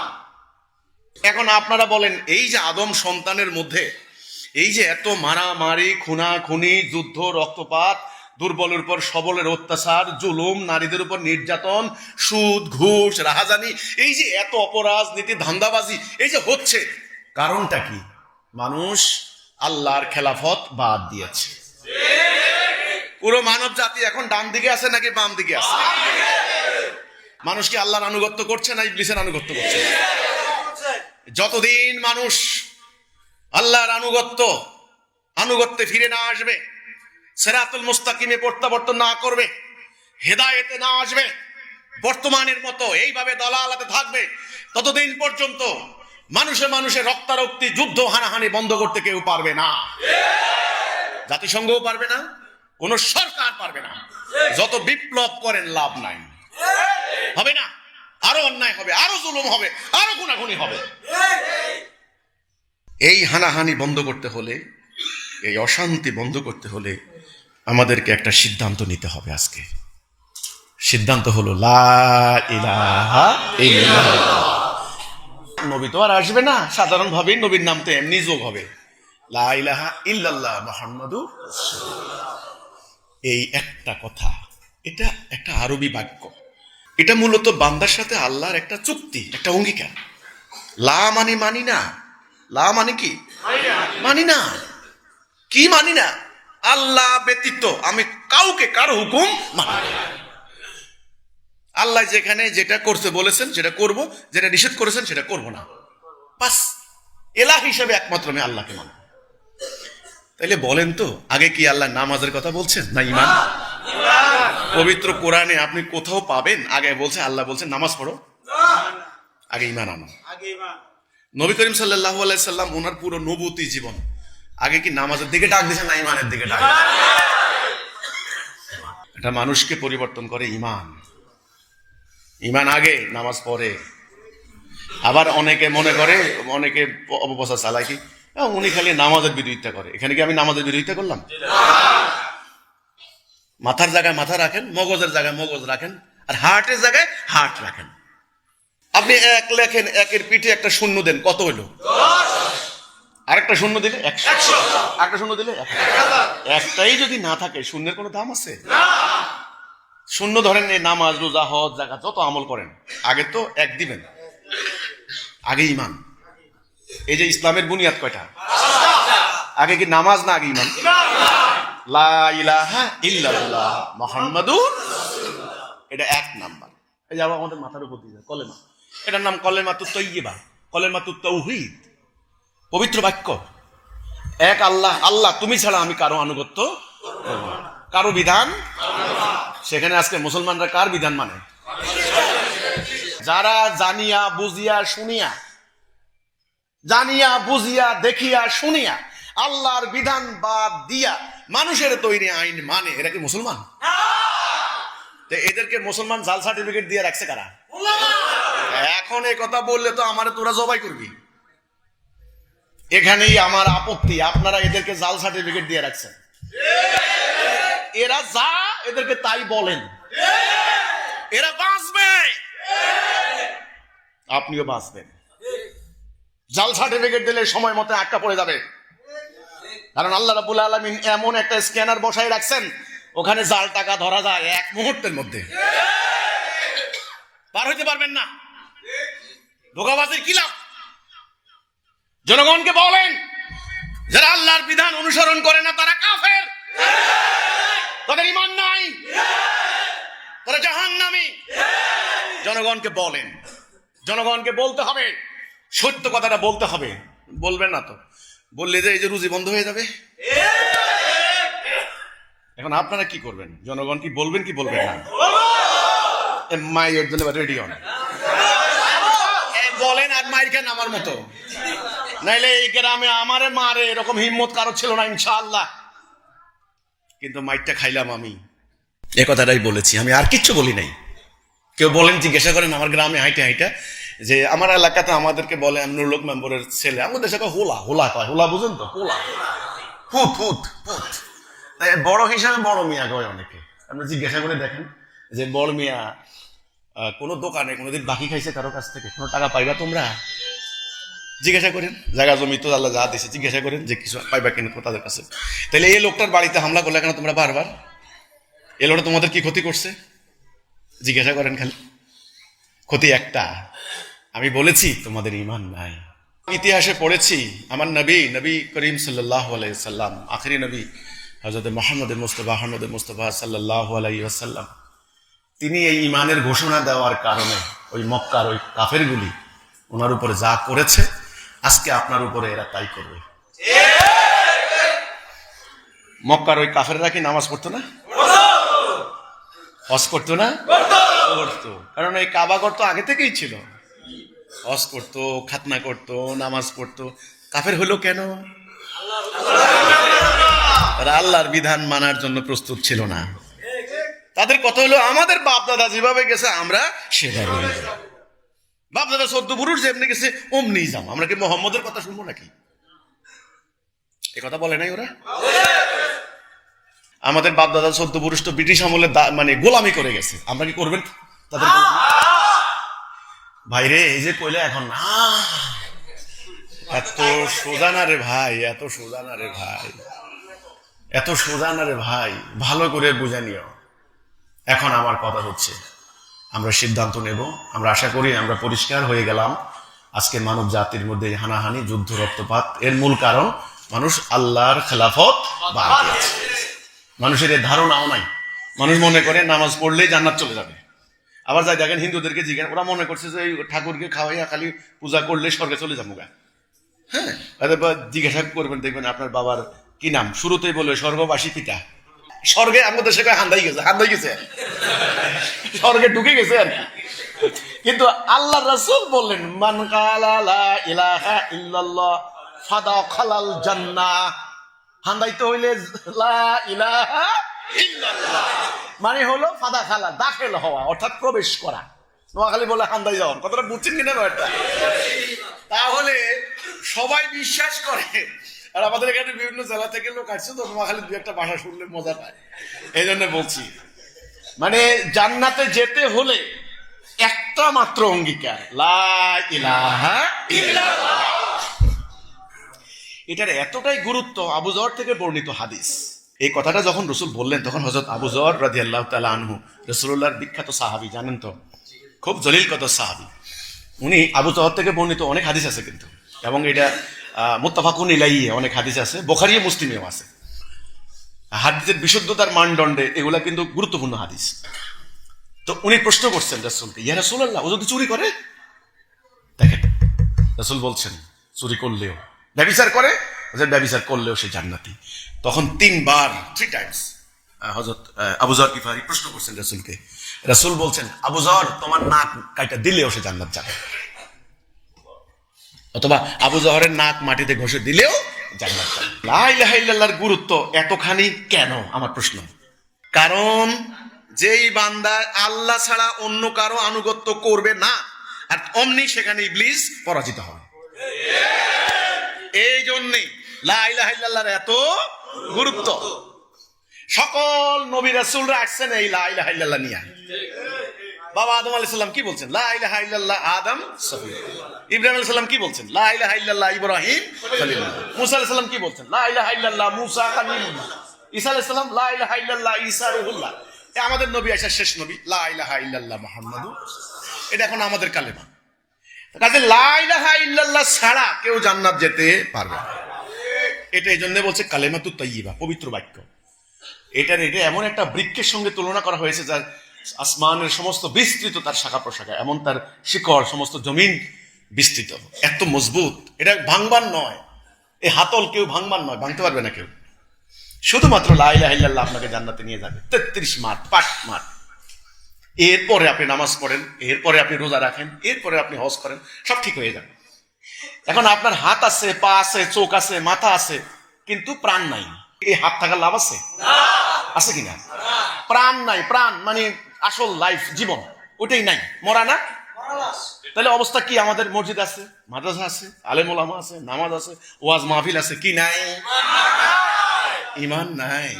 এখন আপনারা বলেন, এই যে আদম সন্তানের মধ্যে এই যে এত মারামারি, খুনাখুনি, যুদ্ধ, রক্তপাত, দুর্বলের উপর সবলের অত্যাচার, জুলুম, নারীদের উপর নির্যাতন, সুদ, ঘুষ, রাহাজানি, এই যে এত অপরাজনীতি, ধান্দাবাজি এই যে হচ্ছে, কারণটা কি? মানুষ আল্লাহর খেলাফত বাদ দিয়েছে। পুরো মানব জাতি এখন ডান দিকে আছে নাকি বাম দিকে আছে? মানুষ কি আল্লাহর আনুগত্য করছে না ইবলিসের আনুগত্য করছে? যতদিন মানুষ আল্লাহর আনুগত্যে ফিরে না আসবে, সিরাতুল মুস্তাকিমে প্রত্যাবর্তন না করবে, হেদায়েতে না আসবে, বর্তমানের মতো এইভাবে দলালাতে থাকবে, ততদিন পর্যন্ত মানুষের রক্তারক্তি, যুদ্ধ, হানাহানি বন্ধ করতে কেউ পারবে না। জাতিসংঘও পারবে না, কোন সরকার পারবে না। যত বিপ্লব করেন লাভ নাই, হবে না। আরো অন্যায় হবে, আরো জুলুম হবে, আরো গুনাগুনি হবে। এই হানাহানি বন্ধ করতে হলে, এই অশান্তি বন্ধ করতে হলে আমাদেরকে একটা সিদ্ধান্ত নিতে হবে আজকে। সিদ্ধান্ত হলো লা ইলাহা ইল্লাল্লাহ। নবী তো আর আসবে না, সাধারণ ভাবে নবীর নাম তো এমনি যোগ হবে, লা ইলাহা ইল্লাল্লাহ মুহাম্মাদুর রাসূলুল্লাহ। এই একটা কথা, এটা একটা আরবি বাক্য। এটা মূলত বান্দার সাথে আল্লাহর একটা চুক্তি, একটা অঙ্গীকার। লা মানে মানি না। লা মানে কি? মানি না। কি মানি না? আল্লাহ ব্যতীত আমি কাউকে, কারো হুকুম মানি না। আল্লাহ যেখানে যেটা করতে বলেছেন সেটা করব, যেটা নিষেধ করেছেন সেটা করব না। বাস, এলাহ হিসেবে একমাত্র আমি আল্লাহকে মানি। তাইলে বলেন তো, আগে কি আল্লাহ নামাজের কথা বলছেন না ঈমান? পবিত্র কোরআনে আপনি কোথাও পাবেন আগে বলছে, আল্লাহ বলছেন নামাজ পড়ো, আগে ঈমান আনো। নবী করিম সাল্লাল্লাহু আলাইহি সাল্লাম ওনার পুরো নবুতি জীবন আগে কি নামাজের দিকে ডাক দিয়েছেন না ঈমানের দিকে ডাক? এটা মানুষকে পরিবর্তন করে ঈমান। ঈমান আগে, নামাজ পরে। আবার অনেকে মনে করে, অনেকে অপপ্রচার চালায় কি উনি খালি নামাজের বিরোধিতা করে। এখানে কি আমি নামাজের বিরোধিতা করলাম? মাথার জায়গায় মাথা রাখেন, মগজের জায়গায় মগজ রাখেন, আর হার্টের জায়গায় হার্ট রাখেন। আপনি এক লেখেন, একের পিঠে একটা শূন্য দেন, কত হইল? আরেকটা শূন্য দিলে 100, আরেকটা শূন্য দিলে 1000। একটাই যদি না থাকে শূন্যের কোনো দাম আছে? শূন্য ধরেন, এই নামাজ, রোজা, হজ, যাকাত যত আমল করেন, আগে তো এক দিবেন, আগে ঈমান। এই যে ইসলামের বুনিয়াদ কয়টা? আগে কি নামাজ না আগে ঈমান? লা ইলাহা ইল্লাল্লাহ মুহাম্মাদুর রাসূলুল্লাহ, এটা এক নাম্বার। এই যে আমাদের মাথার উপর দিয়ে কলেমা, এটার নাম কলেমাতুত তাইয়্যিবা, কলেমাতুত তাওহীদ, পবিত্র বাক্য। এক আল্লাহ, আল্লাহ তুমি ছাড়া আমি কারো আনুগত্য করব না, কারো বিধান। সেখানে আজকে মুসলমানরা কার বিধান মানে? যারা জানিয়া বুঝিয়া শুনিয়া, জানিয়া বুঝিয়া দেখিয়া শুনিয়া আল্লাহর বিধান বাদ দিয়া মানুষের তৈরি আইন মানে, এরা কি মুসলমান? এদেরকে মুসলমান জাল সার্টিফিকেট দিয়ে রাখছে কারা? এখন এই কথা বললে তো আমারে তোরা জবাই করবি। এখানেই আমার আপত্তি, আপনারা এদেরকে জাল সার্টিফিকেট দিয়ে রাখছেন। এরা যা, এদেরকে তাই বলেন, এরা বাঁচবে, আপনিও বাঁচবেন। জাল সার্টিফিকেট দিলে সময় মতো আটকা পড়ে যাবে। কারণ আল্লাহ রাব্বুল আলামিন এমন একটা স্ক্যানার বসায় রাখছেন, ওখানে জাল টাকা ধরা যায় এক মুহূর্তের মধ্যে, পার হইতে পারবেন না। ধোঁকাবাজির কি লাভ? জনগণকে বলেন, যারা আল্লাহর বিধান অনুসরণ করে না তারা কাফের, তাদের ঈমান নাই, তারা জাহান্নামী। জনগণকে বলেন, জনগণকে বলতে হবে, সত্য কথাটা বলতে হবে। বলবেন না তো, বললে যে এই যে রুজি বন্ধ হয়ে যাবে। এখন আপনারা কি করবেন? জনগণ কি বলবেন কি বলবেন না? মায়ের জন্য রেডি হন, বলেন আর মায়ের কেন আমার মতো, নাইলে এই গ্রামে আমারে মারে এরকম হিম্মত কারো ছিল না ইনশাআল্লাহ। কিন্তু মাইরটা খাইলাম আমি, এ কথাটাই বলেছি, আমি আর কিচ্ছু বলি নাই। কেউ বলেন, জিজ্ঞাসা করেন আমার গ্রামে হাইটে হাইটা, যে আমার এলাকাতে আমাদেরকে বলে নুরুল হক মেম্বরের ছেলে, আমাদের দেশে হোলা, হোলা কয়, হোলা বুঝেন তো? হোলা, ফুট ফুট ফুট। বড় হিসাবে বড় মিয়া কয় অনেকে। আপনি জিজ্ঞাসা করে দেখেন যে বড় মিয়া কোন দোকানে কোনোদিন বাকি খাইছে কারো কাছ থেকে? কোনো টাকা পাইবা তোমরা? জিজ্ঞাসা করেন, জায়গা জমি তো আল্লাহ যা দিয়েছে, জিজ্ঞাসা করেন যে কিছু পাইবা কিনা তাদের কাছে। তাহলে এই লোকটার বাড়িতে হামলা করলে কেন তোমরা বারবার? এই লোকটা তোমাদের কি ক্ষতি করছে? জিজ্ঞাসা করেন খালি। ক্ষতি একটা, আমি বলেছি তোমাদের ঈমান নাই। ইতিহাসে পড়েছি, আমার নবী, নবী করিম সাল্লাল্লাহু আলাইহি সাল্লাম, আখেরি নবী হযরত মুহাম্মদ মুস্তাফা সাল্লাল্লাহু আলাইহি ওয়াসাল্লাম, তিনি এই ঈমানের ঘোষণা দেওয়ার কারণে ওই মক্কার ওই কাফেরগুলি ওনার উপরে যা করেছে, আজকে আপনার উপরে এরা তাই করবে। মক্কার ওই কাফেররা কি নামাজ পড়তো না? হজ করতো না? করতো। কারণ এই কাবা ঘর তো আগে থেকেই ছিল। হজ করতো, খাতনা করতো, নামাজ পড়তো। কাফের হলো কেন? তারা আল্লাহর বিধান মানার জন্য প্রস্তুত ছিল না। তাদের কথা হলো আমাদের বাপ দাদা যেভাবে গেছে আমরা সেভাবে যাব। বাপ দাদা 14 পুরুষ যেমনি গেছে অমনি যাবো। আমরা কি মোহাম্মদের কথা শুনবো নাকি? এ কথা বলে নাই ওরা? আমাদের বাপ দাদা 14 পুরুষ তো ব্রিটিশ আমলে মানে গোলামি করে গেছে, আমরা কি করবেন তাদের গোলামি? ভাইরে এই যে কইলে এখন না, এত সোজা না রে ভাই, এত সোজা না রে ভাই, এত সোজা না রে ভাই, ভালো করে বুঝে নিও। এখন আমার কথা হচ্ছে আমরা সিদ্ধান্ত নেব। আমরা আশা করি আমরা পরিষ্কার হয়ে গেলাম। আজকে মানব জাতির মধ্যে হানাহানি, যুদ্ধ, রক্তপাত, এর মূল কারণ মানুষ আল্লাহর খেলাফত বাদ দিয়েছে। মানুষের এর ধারণাও নাই। মানুষ মনে করে নামাজ পড়লেই জান্নাত চলে যাবে। আবার যাই দেখেন হিন্দুদেরকে জিজ্ঞাসা, ওরা মনে করছে যে ঠাকুরকে খাওয়াইয়া খালি পূজা করলে স্বর্গে চলে যাবো গা। হ্যাঁ, জিজ্ঞাসা করবেন, দেখবেন আপনার বাবার কি নাম, শুরুতেই বলবে স্বর্গবাসী পিতা। স্বর্গে আমাদের দেশে হান্দাই গেছে, স্বর্গে ঢুকে গেছে আর কি। কিন্তু আল্লাহ রাসূল বললেন, মান কালা লা ইলাহা ইল্লাল্লাহ ফাদাখালাল জান্নাহ। হান্দাইতে হইলে লা ইলাহা ইল্লাল্লাহ মানে হলো ফাদাখালা, দাখিল হওয়া, অর্থাৎ প্রবেশ করা। নোয়াখালী বলে হান্দাই যাওয়ার কথাটা বুঝছেন কিনা ব্যাপারটা? তাহলে সবাই বিশ্বাস করে। আর আমাদের এখানে বিভিন্ন জেলা থেকে লোক আসছে তো, নোয়াখালীর দু একটা ভাষা শুনলে মজা পায়, এই জন্য বলছি। মানে জান্নাতে যেতে হলে একটা মাত্র অঙ্গীকার, লা ইলাহা ইল্লাল্লাহ। এটার এতটাই গুরুত্ব, আবু যর থেকে বর্ণিত হাদিস। এই কথাটা যখন রাসূল বললেন, তখন হযরত আবু যর রাদিয়াল্লাহু তাআলা আনহু, রাসূলুল্লাহর বিখ্যাত সাহাবী, জানেন তো, খুব জলিল কত সাহাবী। উনি আবু যর থেকে বর্ণিত অনেক হাদিস আছে কিন্তু, এবং এটা মুত্তাফাকুন আলাইহি অনেক হাদিস আছে, বুখারী ও মুসলিমেও আছে। হাদিসের বিশুদ্ধতার মানদণ্ডে এগুলা কিন্তু গুরুত্বপূর্ণ হাদিস। তো উনি প্রশ্ন করছেন রাসূলকে, ইয়া রাসূলুল্লাহ, ও যদি চুরি করে? দেখেন রাসূল বলছেন, চুরি করলেও, ব্যভিচার করে, ব্যভিচার করলেও সে জান্নাতি। তখন 3 টাইমস হযরত আবু যর গিফারি প্রশ্ন করছেন রাসূলকে। রাসূল বলছেন, আবু যর, তোমার নাক কাইটা দিলেও সে জান্নাত যাবে, অথবা আবু যহরের নাক মাটিতে ঘষে দিলেও জান্নাত যাবে। লা ইলাহা ইল্লাল্লাহর গুরুত্ব এতখানি কেন, আমার প্রশ্ন। কারণ যেই বান্দা আল্লাহ ছাড়া অন্য কারো আনুগত্য করবে না, আর অমনি সেখানে ইবলিস পরাজিত হয়। এই জন্যই লা ইলাহা ইল্লাল্লাহর এত গুরুত্ব। সকল নবী রাসূলরা আসছেন এই লা ইলাহা ইল্লাল্লাহ নিয়ে। বাবা আদম আলাইহিস সালাম কি বলছেন? লা ইলাহা ইল্লাল্লাহ আদম সফিউল্লাহ। ইব্রাহিম আলাইহিস সালাম কি বলছেন? লা ইলাহা ইল্লাল্লাহ ইব্রাহিম খলিলুল্লাহ। মুসা আলাইহিস সালাম কি বলছেন? লা ইলাহা ইল্লাল্লাহ মুসা কালিমুল্লাহ। ঈসা আলাইহিস সালাম লা ইলাহা ইল্লাল্লাহ ঈসা রূহুল্লাহ। আমাদের নবী আয়েশা শেষ নবী, লা ইলাহা ইল্লাল্লাহ মুহাম্মাদুর। এটা এখন আমাদের কালেমা। কাজে লা ইলাহা ইল্লাল্লাহ ছাড়া কেউ জান্নাত যেতে পারবে না। এটা এই জন্য বলছে কালেমাতুত তাইয়্যিবা, পবিত্র বাক্য। এটা এমন একটা বৃক্ষের সঙ্গে তুলনা করা হয়েছে যার আসমানের সমস্ত বিস্তৃত তার শাখা প্রশাখা, এমন তার শিকড় সমস্ত জমিন বিস্তৃত, এত মজবুত। এটা ভাঙবার নয়, এই হাতল কেউ ভাঙবার নয়, ভাঙতে পারবে না কেউ। শুধুমাত্র লা ইলাহা ইল্লাল্লাহ আপনাকে জান্নাতে নিয়ে যাবে। 33 মাঠ, 5 মাঠ। এরপরে আপনি নামাজ পড়েন, এরপরে আপনি রোজা রাখেন, এরপরে আপনি হজ করেন, সব ঠিক হয়ে যাবে। এখন আপনার হাত আছে, পা আছে, চোখ আছে, মাথা আছে, কিন্তু প্রাণ নাই। এই হাত থাকার লাভ আছে? আছে কিনা? প্রাণ নাই। প্রাণ মানে আসল লাইফ, জীবন, ওটাই নাই, মরা না। তাহলে অবস্থা কি? আমাদের মসজিদ আছে, মাদ্রাসা আছে, আলেম ওলামা আছে, নামাজ আছে, ওয়াজ মাহফিল আছে, কি নাই? ঈমান নাই।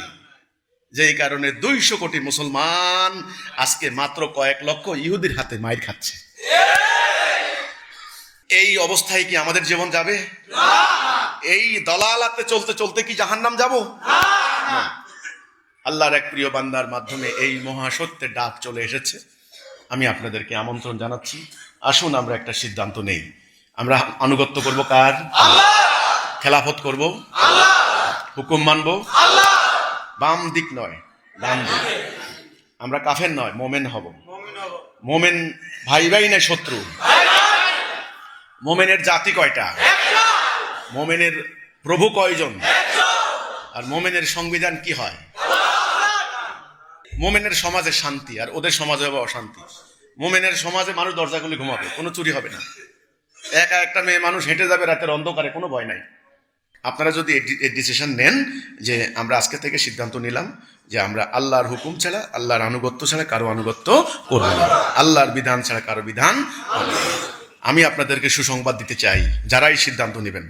যেই কারণে 200 কোটি মুসলমান আজকে মাত্র কয়েক লক্ষ ইহুদির হাতে মাইর খাচ্ছে। এই অবস্থায় কি আমাদের জীবন যাবে? এই দলালাতে চলতে চলতে কি জাহান্নাম যাব? না। আল্লাহর এক প্রিয় বান্দার মাধ্যমে এই মহাসত্যের ডাক চলে এসেছে। আমি আপনাদেরকে আমন্ত্রণ জানাচ্ছি, আসুন আমরা একটা সিদ্ধান্ত নেই। আমরা আনুগত্য করব কার? আল্লাহ। খেলাফত করব আল্লাহ। হুকুম মানব আল্লাহ। বাম দিক নয়, ডান দিক। আমরা কাফের নয়, মোমেন হব। মোমেন ভাই ভাই না শত্রু? মোমেনের জাতি কয়টা? মোমেনের প্রভু কয়জন? আর মোমেনের সংবিধান কি হয়? মোমেনের সমাজে শান্তি, আর ওদের সমাজে হবে অশান্তি। মোমেনের সমাজে মানুষ দরজা খুলে ঘুমাবে, কোনো চুরি হবে না। একা একটা মেয়ে মানুষ হেঁটে যাবে রাতের অন্ধকারে, কোনো ভয় নাই। আপনারা যদি এই ডিসিশন নেন যে আমরা আজকে থেকে সিদ্ধান্ত নিলাম যে আমরা আল্লাহর হুকুম ছাড়া, আল্লাহর আনুগত্য ছাড়া কারো আনুগত্য করব না, আল্লাহর বিধান ছাড়া কারো বিধান করব না। আমি আপনাদেরকে সুসংবাদ দিতে চাই, যারা এই সিদ্ধান্ত নেবেন,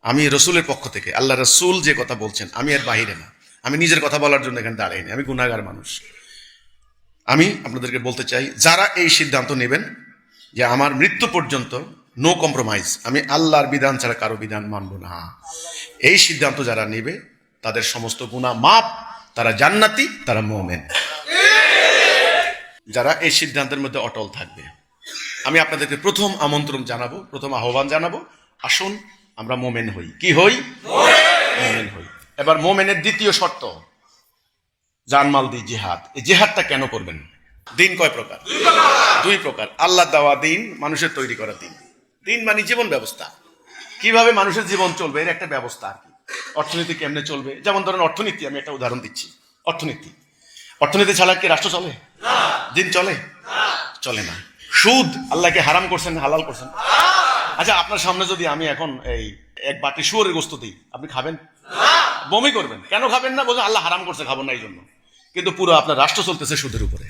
আমি রসুলের পক্ষ থেকে, আল্লাহ রসুল যে কথা বলছেন, আমি এর বাহিরে না, আমি নিজের কথা বলার জন্য এখানে দাঁড়াইনি, আমি গুনাহগার মানুষ। আমি আপনাদেরকে বলতে চাই, যারা এই সিদ্ধান্ত নেবেন যে আমার মৃত্যু পর্যন্ত নো কম্প্রোমাইজ, আমি আল্লাহর বিধান ছাড়া কারো বিধান মানব না, এই সিদ্ধান্ত যারা নেবে তাদের সমস্ত গুনাহ মাফ, তারা জান্নাতি, তারা মুমিন। যারা এই সিদ্ধান্তের মধ্যে অটল থাকবে, আমি আপনাদেরকে প্রথম আমন্ত্রণ জানাবো, প্রথম আহ্বান জানাবো, আসুন আমরা মুমিন হই। কি হই? মুমিন হই। এবার মুমিনের দ্বিতীয় শর্ত, জানমাল দি জিহাদ। এই জিহাদটা কেন করবেন? দিন কয় প্রকার? দুই প্রকার। আল্লাহ দেওয়া দিন, মানুষের তৈরি করা দিন। দিন মানে জীবন ব্যবস্থা, কিভাবে মানুষের জীবন চলবে এর একটা ব্যবস্থা আর কি। অর্থনীতি কেমনে চলবে, যেমন ধরেন অর্থনীতি, আমি একটা উদাহরণ দিচ্ছি। অর্থনীতি ছাড়া কি রাষ্ট্র চলে? দিন চলে? চলে না। সুদ আল্লাহকে হারাম করছেন, হালাল করছেন? আচ্ছা, আপনার সামনে যদি আমি এখন এই এক বাটি শুয়োরের গোস্ত দিই, আপনি খাবেন? বমি করবেন। কেন খাবেন না? বলছেন আল্লাহ হারাম করছে, খাবো না এই জন্য। কিন্তু পুরো আপনার রাষ্ট্র চলতেছে সুদের উপরে।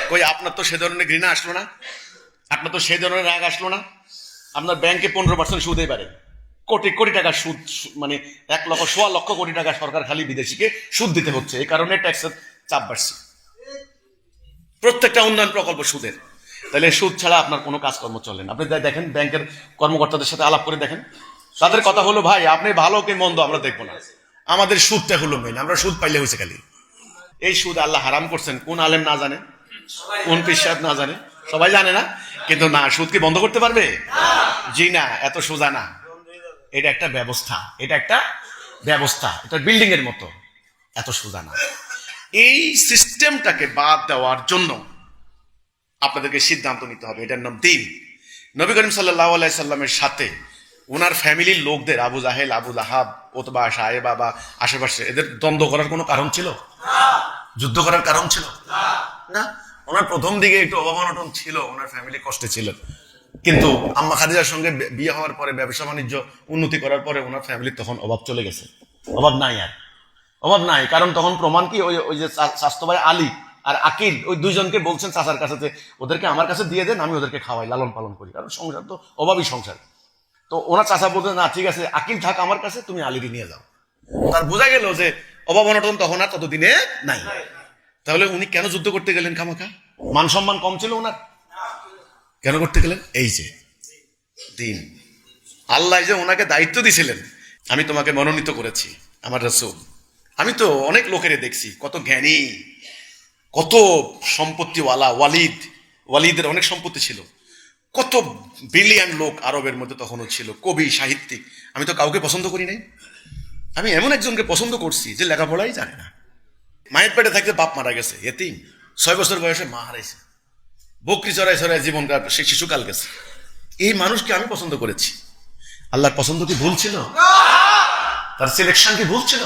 কই আপনার তো সে ধরনের ঘৃণা আসলো না? আপনার তো সেই ধরনের রাগ আসলো না? আপনার ব্যাংকে 15% সুদে বাড়ে, কোটি কোটি টাকা সুদ, মানে 1,00,000 কোটি টাকা সরকার খালি বিদেশিকে সুদ দিতে হচ্ছে। এই কারণে ট্যাক্সের চাপ বাড়ছে, প্রত্যেকটা উন্নয়ন প্রকল্প সুদের। তাহলে সুদ ছাড়া আপনার কোনো কাজকর্ম চলে না। আপনি দেখেন ব্যাংকের কর্মকর্তাদের সাথে আলাপ করে দেখেন, তাদের কথা হলো ভাই আপনি ভালো কি মন্দ আমরা দেখবো না, আমাদের সুদটা হলো মেইন, আমরা সুদ পাইলে হয়েছে খালি। এই সুদ আল্লাহ হারাম করছেন, কোন আলেম না জানে, কোন পীর সাহেব না জানে, সবাই জানে না। কিন্তু না, সুদ কি বন্ধ করতে পারবে? জি না, এত সোজা না। এটা একটা ব্যবস্থা, এটা বিল্ডিং এর মতো, এত সোজা না। এই সিস্টেমটাকে বাদ দেওয়ার জন্য আপনাদেরকে সিদ্ধান্ত নিতে হবে, এটার নাম দিন। নবী করিম সাল্লাল্লাহু আলাইহি সাল্লামের সাথে ওনার ফ্যামিলির লোকদের, আবু জাহেল, আবু লাহাব, ওতবা, সায়েবা বা আশেপাশে, এদের দ্বন্দ্ব করার কোনো কারণ ছিল? যুদ্ধ করার কারণ ছিল না। ওনার প্রথম দিকে একটু অভাব অনটন ছিল, ওনার ফ্যামিলি কষ্টে ছিল, কিন্তু আম্মা খাদিজার সঙ্গে বিয়ে হওয়ার পরে, ব্যবসা বাণিজ্য উন্নতি করার পরে ওনার ফ্যামিলির তখন অভাব চলে গেছে। অভাব নাই, আর অভাব নাই। কারণ তখন প্রমাণ কি, ওই যে স্বাস্থ্য ভাই আলী আর আকিল, ওই দুইজনকে বলছেন চাচার কাছে যে ওদেরকে আমার কাছে দিয়ে দেন, আমি ওদেরকে খাওয়াই, লালন পালন করি, কারণ সংসার তো অভাবই সংসার। তো ওনার চাচা বলতে, না ঠিক আছে, আকিল থাক আমার কাছে, তুমি আলীকে নিয়ে যাও। তার বোঝা গেল যে অভাব অনটন তখন আর ততদিনে নাই। তাহলে উনি কেন যুদ্ধ করতে গেলেন খামাখা? মান সম্মান কম ছিল ওনার? কেন করতে গেলেন? এই যে দিন, আল্লাহ যে ওনাকে দায়িত্ব দিয়েছিলেন, আমি তোমাকে মনোনীত করেছি আমার রাসূল। আমি তো অনেক লোকেরে দেখছি, কত জ্ঞানী, কত সম্পত্তিওয়ালা, ওয়ালিদের অনেক সম্পত্তি ছিল, কত ব্রিলিয়ান্ট লোক আরবের মধ্যে তখনও ছিল, কবি, সাহিত্যিক। আমি তো কাউকে পছন্দ করি নাই। আমি এমন একজনকে পছন্দ করছি যে লেখাপড়াই জানে না, মায়ের পেটে থাকতে বাপ মারা গেছে, এতিম, 6 বছর বয়সে মা হারাইছে, বকরি চড়াই চড়াই জীবনকাল, সে শিশুকাল গেছে। এই মানুষকে আমি পছন্দ করেছি। আল্লাহর পছন্দ কি ভুল ছিল? তার সিলেকশন কি ভুল ছিল?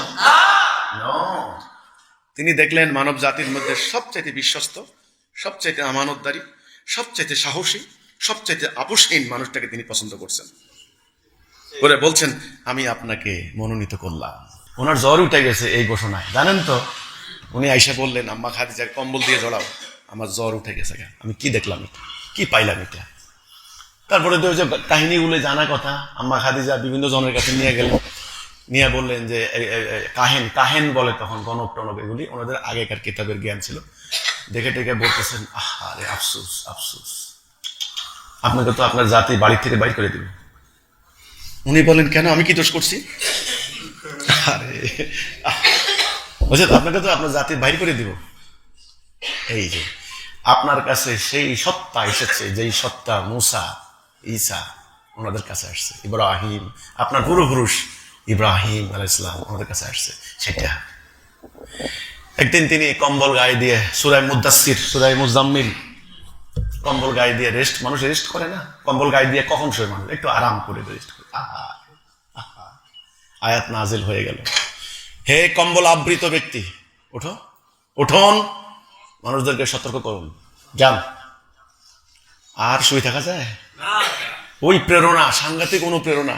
তিনি দেখলেন মানব জাতির মধ্যে সবচাইতে বিশ্বস্ত, সবচাইতে আমানতদারি, সবচাইতে সাহসী, সবচাইতে আপোষহীন মানুষটাকে তিনি পছন্দ করছেন। বলে বলছেন, আমি আপনাকে মনোনীত করলাম। ওনার জ্বর উঠে গেছে এই ঘোষণায়, জানেন তো। উনি আইসা বললেন, আম্মা খাদিজাকে কম্বল দিয়ে জড়াও, আমার জ্বর উঠে গেছে। আমি কি দেখলাম, কি পাইলাম এটা? তারপরে তো যে কাহিনীগুলো জানা কথা, আম্মা খাদিজা বিভিন্ন জনের কাছে নিয়ে গেলেন, নিয়ে বললেন যে কাহেন বলে তখন, গণক টনক, এগুলি ওনাদের আগেকার কিতাবের জ্ঞান ছিল। দেখে টেকে বলতেছেন, আরে আফসোস আফসোস, আপনাকে তো আপনার জাতি বাড়ি থেকে বাইর করে দিবে। উনি বলেন, কেন, আমি কি দোষ করছি? আরে আপনাকে তো আপনার জাতি বাইর করে দিব। এই যে আপনার কাছে সেই সত্তা এসেছে, যেই সত্তা মুসা, ঈসা ওনাদের কাছে আসছে, ইব্রাহিম, আপনার পূর্বপুরুষ ইব্রাহিম আলাইহিস সালাম ওনাদের কাছে আসছে, সেটা। একদিন তিনি কম্বল গায়ে দিয়ে, সূরা মুদাসসির, সূরা মুজাম্মিল, কম্বল গায়ে দিয়ে রেস্ট, মানুষ রেস্ট করে না, কম্বল গায়ে দিয়ে কখন শোয় মানুষ? একটু আরাম করে রেস্ট করে। আয়াত নাজিল হয়ে গেল, হে কম্বল আবৃত ব্যক্তি, ওঠো, উঠুন, মানুষদেরকে সতর্ক করুন, যান। আর শুয়ে থাকা যায়? ওই প্রেরণা, সাংঘাতিক অনুপ্রেরণা,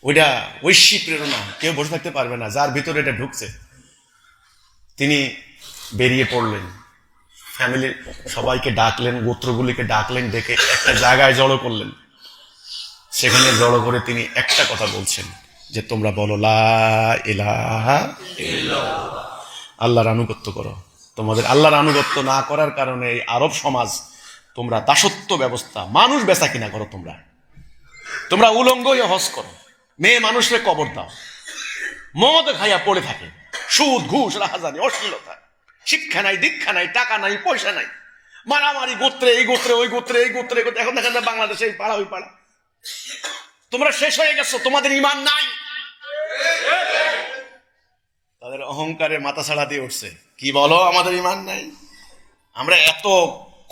ওইটা ঐশী প্রেরণা, কেউ বসে থাকতে পারবে না যার ভিতরে এটা ঢুকছে। তিনি বেরিয়ে পড়লেন, ফ্যামিলির সবাইকে ডাকলেন, গোত্রগুলিকে ডাকলেন, ডেকে একটা জায়গায় জড়ো করলেন। সেখানে জড়ো করে তিনি একটা কথা বলছেন যে তোমরা বলো লা ইলাহা ইল্লাল্লাহ, আল্লাহর আনুগত্য করো। তোমাদের আল্লাহর আনুগত্য না করার কারণে এই আরব সমাজ তোমরা দাসত্ব ব্যবস্থা, মানুষ বেচা কিনা করো, তোমরা উলঙ্গ হয়ে হজ করো, মেয়ে মানুষের কবর দাও, মদ খাইয়া পড়ে থাকে, সুদ ঘুষ রাহাজানি অশ্লীলতা, শিক্ষা নাই, দীক্ষা নাই, টাকা নাই, পয়সা নাই, মারামারি, গোত্রে এই গোত্রে ওই গোত্রে এই গোত্রে। এখন দেখেন বাংলাদেশে এই পাড়া ওই পাড়া। তোমরা শেষ হয়ে গেছো, তোমাদের ঈমান নাই। তাদের অহংকারে মাথা ছাড়া দিয়ে উঠছে, কি বলো আমাদের ঈমান নাই? আমরা এত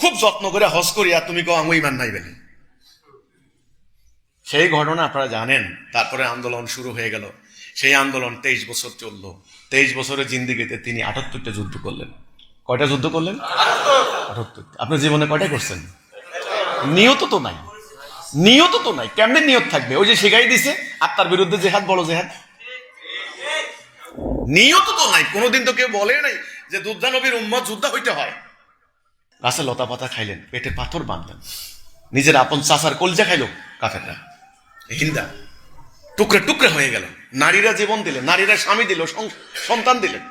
খুব যত্ন করে হজ করি আর তুমি কো আমার ঈমান নাই বলে। সেই ঘটনা আপনারা জানেন। তারপরে আন্দোলন শুরু হয়ে গেল। সেই আন্দোলন 23 বছর চললো। 23 বছরের জিন্দিগিতে তিনি 78টা যুদ্ধ করলেন। কয়টা যুদ্ধ করলেন? 78। আপনার জীবনে কয়টা করছেন? নিয়ত তো নাই, নিয়ত তো নাই। কেমনে নিয়ত থাকবে? ওই যে শিখাই দিছে আত্মার বিরুদ্ধে জেহাদ, বড় জেহাদ। নিয়ত তো নাই। কোনোদিন তো কেউ বলে নাই যে যোদ্ধা নবীর উম্মত যোদ্ধা হইতে হয়। গাছে লতা পাতা খাইলেন, পেটে পাথর বাঁধলেন, নিজের আপন চাচার কলজা খাইল কাফেররা, হিন্দা টুকরে টুকরে হয়ে গেল। নারীরা জীবন দিলেন, নারীরা স্বামী দিল, সন্তান দিলেন,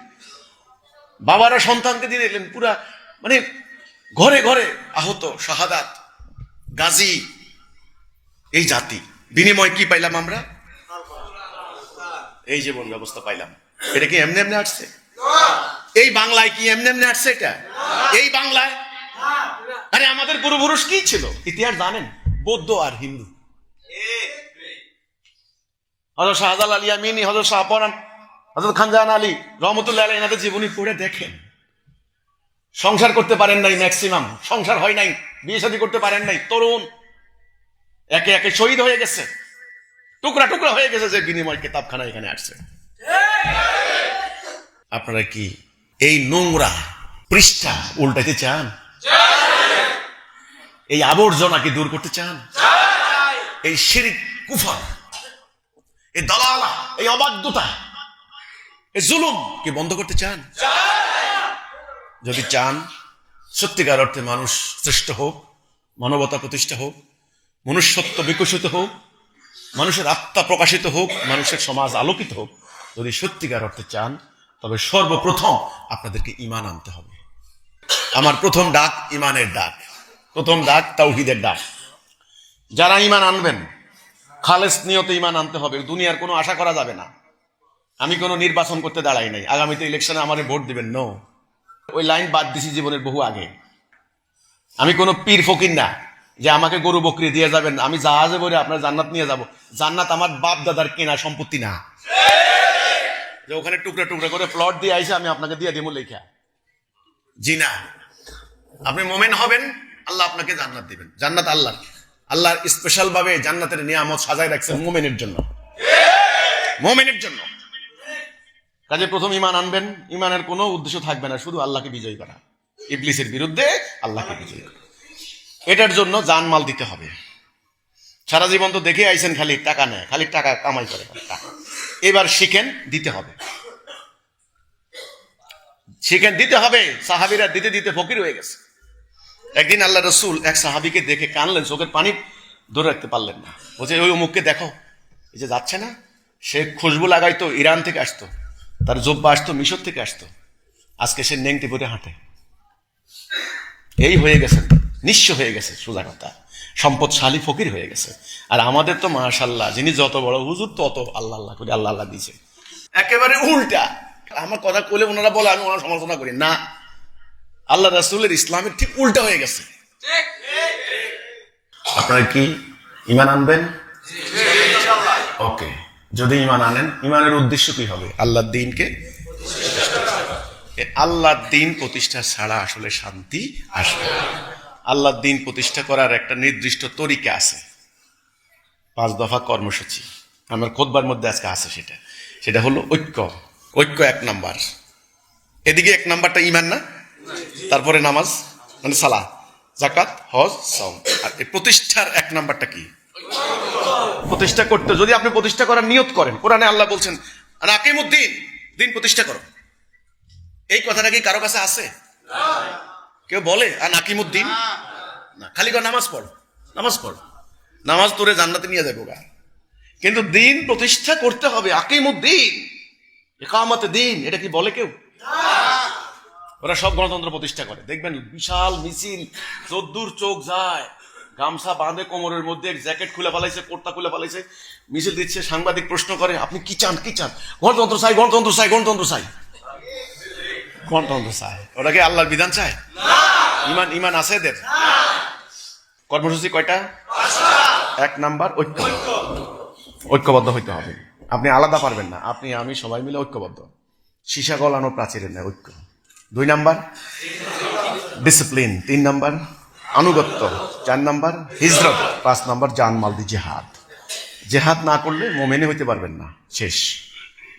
বাবারা সন্তানকে দিয়ে দিলেন। পুরা মানে ঘরে ঘরে আহত, শাহাদাত, গাজী। এই জাতি বিনিময় কি পাইলাম আমরা? এই জীবন ব্যবস্থা পাইলাম। এটা কি এমনি এমনি আসছে? এই বাংলায় কি এমনি এমনি আসছে? এটা এই বাংলায়? আরে আমাদের পূর্বপুরুষ কি ছিল ইতিহাস জানেন? বৌদ্ধ আর হিন্দু। হযরত শাহজালাল আলী আমিনী, হযরত শাহপরান, হযরত খানজাহান আলী রহমতুল্লাহ আলাইহি এনাদের জীবনী পড়ে দেখেন। সংসার করতে পারেন নাই, ম্যাক্সিমাম সংসার হয় নাই, বিয়ে শাদী করতে পারেন নাই, তরুণ একে একে শহীদ হয়ে গেছে, টুকরা টুকরা হয়ে গেছে, যে বিনিময় কিতাবখানা এখানে আসছে। আপনারা কি এই নোংরা পৃষ্ঠা উল্টাইতে চান? এই আবর্জনা কি দূর করতে চান? এই শিরক, কুফর, এই দালালা, এই অবাধ্যতা, এই জুলুম কি বন্ধ করতে চান? যদি চান সত্যিকার অর্থে মানুষ শ্রেষ্ঠ হোক, মানবতা প্রতিষ্ঠা হোক, মনুষ্যত্ব বিকশিত হোক, মানুষের আত্মা প্রকাশিত হোক, মানুষের সমাজ আলোকিত হোক, যদি সত্যিকার অর্থে চান, তবে সর্বপ্রথম আপনাদেরকে ঈমান আনতে হবে। আমার প্রথম ডাক ঈমানের ডাক, প্রথম ডাক তাওহীদের ডাক। যারা ঈমান আনবেন, খালেস নিয়তে ঈমান আনতে হবে। দুনিয়ার কোনো আশা করা যাবে না। আমি কোনো নির্বাচন করতে দাঁড়াই নাই, আগামীতে ইলেকশনে আমারে ভোট দিবেন, নো। ওই লাইন বাদ দিছি জীবনের বহু আগে। আমি কোনো পীর ফকির না যে আমাকে গরু বকরি দিয়ে যাবেন, আমি জাহাজে বলে আপনার জান্নাত নিয়ে যাব। জান্নাত আমার বাপ দাদার কেনা সম্পত্তি না, যে ওখানে টুকরা টুকরা করে প্লট দিয়ে আইসে আমি আপনাকে দিয়ে দিব লেখা। জি না, আপনি মোমেন হবেন, আল্লাহ আপনাকে জান্নাত দিবেন। জান্নাত আল্লাহর, আল্লাহর স্পেশাল ভাবে জান্নাতের নিয়ামত সাজায় রাখছেন মোমেনের জন্য, মোমেনের জন্য। কাজে প্রথম ঈমান আনবেন। ঈমানের কোনো উদ্দেশ্য থাকবে না, শুধু আল্লাহকে বিজয়ী করা, ইবলিসের বিরুদ্ধে আল্লাহকে বিজয়ী করা। এটার জন্য জানমাল দিতে হবে। সারা জীবন তো দেখে আইছেন খালি টাকা নেয়, খালি টাকা কামাই করে। এবার শিখেন দিতে হবে, শিখেন দিতে হবে। সাহাবীরা দিতে দিতে ফকির হয়ে গেছে। একদিন আল্লাহ রাসূল এক সাহাবীকে দেখে কানলেন, চোখের পানি ধরে রাখতে পারলেন না। বলছে ওই অমুককে দেখো, এই যে যাচ্ছে না, সে খুশবু লাগাইতো, ইরান থেকে আসতো, তার জব্বা আসতো মিশর থেকে আসতো, আজকে সে নেংটি পরে হাঁটে। এই হয়ে গেছে, নিঃস্ব হয়ে গেছে, সোজা কথা, সম্পদশালী ফকির হয়ে গেছে। আর আমাদের তো মাশাআল্লাহ, যিনি যত বড় হুজুর তত আল্লাহ আল্লাহ করে আল্লাহ আল্লাহ দিয়েছে। একেবারে উল্টা। আমার কথা বলে ওনারা বলে আমি ওনার সমালোচনা করি না, আল্লাহ রাসূলের ইসলামের ঠিক উল্টা হয়ে গেছে। আপনারা কি ঈমান আনবেন? ওকে, যদি ঈমান আনেন, ঈমানের উদ্দেশ্য কি হবে? আল্লাহর দ্বীনকে, আল্লাহর দ্বীন প্রতিষ্ঠা ছাড়া আসলে শান্তি আসবে না। আল্লাহর দ্বীন প্রতিষ্ঠা করার একটা নির্দিষ্ট তরিকা আছে, 5 দফা কর্মসূচি আমার খুতবার মধ্যে আজকে আছে। সেটা হলো ঐক্য। ঐক্য 1 নাম্বার। এদিকে 1 নাম্বারটা ঈমান না, তারপরে নামাজ মানে সালাহ, যাকাত, হজ, সাওম। আর এই প্রতিষ্ঠার 1 নাম্বারটা কি? প্রতিষ্ঠা করতে, যদি আপনি প্রতিষ্ঠা করার নিয়ত করেন, কোরআনে আল্লাহ বলছেন আকিমুদ্দিন, দিন প্রতিষ্ঠা করো। এই কথাটা কি কারো কাছে আছে? কেউ বলে আকিমুদ্দিন? না, খালি নামাজ পড়, নামাজ পড়। নামাজ তোরে জান্নাতে নিয়ে যাবো গা, কিন্তু দিন প্রতিষ্ঠা করতে হবে। আকিমুদ্দিন, ইকামতে দিন, এটা কি বলে কেউ? ওরা সব গণতন্ত্র প্রতিষ্ঠা করে, দেখবেন বিশাল মিছিল, যদ্দূর চোখ যায়, গামছা বাঁধে কোমরের মধ্যে, জ্যাকেট খুলে ফেলাইছে, কোটটা খুলে ফেলাইছে, মিছিল দিচ্ছে। সাংবাদিক প্রশ্ন করে, আপনি কি চান, কি চান? গণতন্ত্র চাই, গণতন্ত্র চাই, গণতন্ত্র চাই, গণতন্ত্র চাই। ওরা কি আল্লাহর বিধান চায়? ইমান, ইমান আছে এদের? কর্মসূচি কয়টা? 1 নাম্বার ঐক্য, ঐক্যবদ্ধ হইতে হবে। আপনি আলাদা পারবেন না, আপনি আমি সবাই মিলে ঐক্যবদ্ধ, সীসা গলানো প্রাচীরের নেই ঐক্য। 2 নাম্বার ডিসিপ্লিন, 3 নাম্বার আনুগত্য, 4 নাম্বার হিজরত, 5 নাম্বার জানমাল দি জেহাদ। জেহাদ না করলে মোমেনে হইতে পারবেন না, শেষ।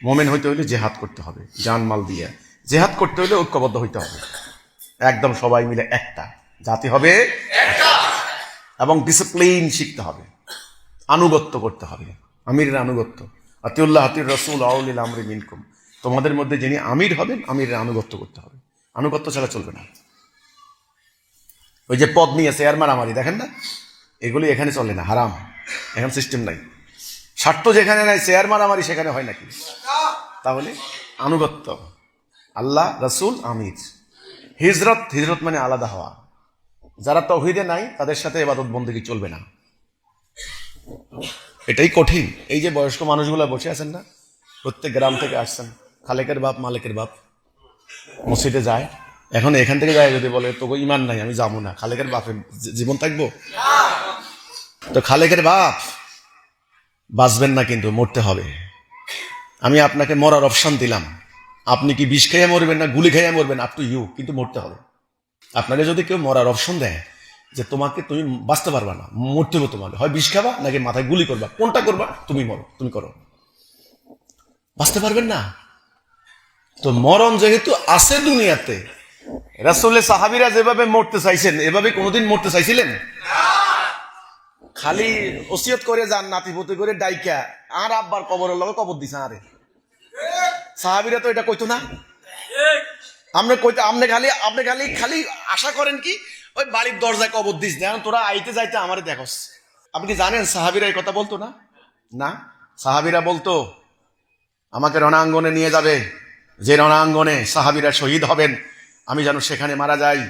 মোমেন হইতে হইলে জেহাদ করতে হবে, জানমাল দিয়ে। জেহাদ করতে হইলে ঐক্যবদ্ধ হইতে হবে, একদম সবাই মিলে একটা জাতি হবে, এবং ডিসিপ্লিন শিখতে হবে, আনুগত্য করতে হবে, আমিরের আনুগত্য। আতিউল্লাহ আতিউর রাসূল আউলিল আমরি মিনকুম, তোমাদের মধ্যে যিনি আমির হবেন আমিরের আনুগত্য করতে হবে, আনুগত্য ছাড়া চলবে না। ওই যে পদ নিয়ে চেয়ার মারামারি দেখেন না, এগুলি এখানে চলে না, হারাম, এখন সিস্টেম নাই। স্বার্থ যেখানে নাই চেয়ার মারামারি সেখানে হয় নাকি? তাহলে আনুগত্য, আল্লাহ, রাসূল, আমির। হিজরত, হিজরত মানে আলাদা হওয়া। যারা তাওহীদে নাই তাদের সাথে ইবাদত বন্দেগী চলবে না, এটাই কঠিন। এই যে বয়স্ক মানুষগুলো বসে আছেন না, প্রত্যেক গ্রাম থেকে আসছেন, খালেকের বাপ মালিকের বাপ, মসজিদে যায়, এখন এখান থেকে যায় যদি বলে তোকে ইমান নাই আমি যাবো না, খালেকের বাপের জীবন থাকবো? তো খালেকের বাপ বাঁচবেন না, কিন্তু মরতে হবে। আমি আপনাকে মরার অপশন দিলাম, আপনি কি বিষ খাইয়া মরবেন না গুলি খাইয়া মরবেন, আপ টু ইউ, কিন্তু মরতে হবে। আপনাকে যদি কেউ মরার অপশন দেয় যে তোমাকে, তুমি বাঁচতে পারবা না, মরতে হবে তোমাকে, হয় বিষ খাবা নাকি মাথায় গুলি করবা, কোনটা করবা? তুমি মরো, তুমি করো, বাঁচতে পারবেন না। তো মরণ যেহেতু আছে দুনিয়াতে, রাসূলের সাহাবীরা যেভাবে মরতে চাইছেন এভাবে কোনোদিন মরতে চাইছিলেন? খালি ওসিয়ত করে যান, নাতিপুতি করে ডাইকা আর আব্বার কবরের লগে কবর দিছে। আরে সাহাবীরা তো এটা কইতো না। আপনি কইতে, আপনি খালি খালি আশা করেন কি ওই বাড়ির দরজায় কবর দিস, দেখেন তোরা আইতে যাইতে আমারে দেখস। আপনি কি জানেন সাহাবীরা এই কথা বলতো না? না, সাহাবীরা বলতো আমাকে রণাঙ্গনে নিয়ে যাবে, যে রণাঙ্গনে সাহাবীরা শহীদ হবেন আমি যেন সেখানে মারা যাই।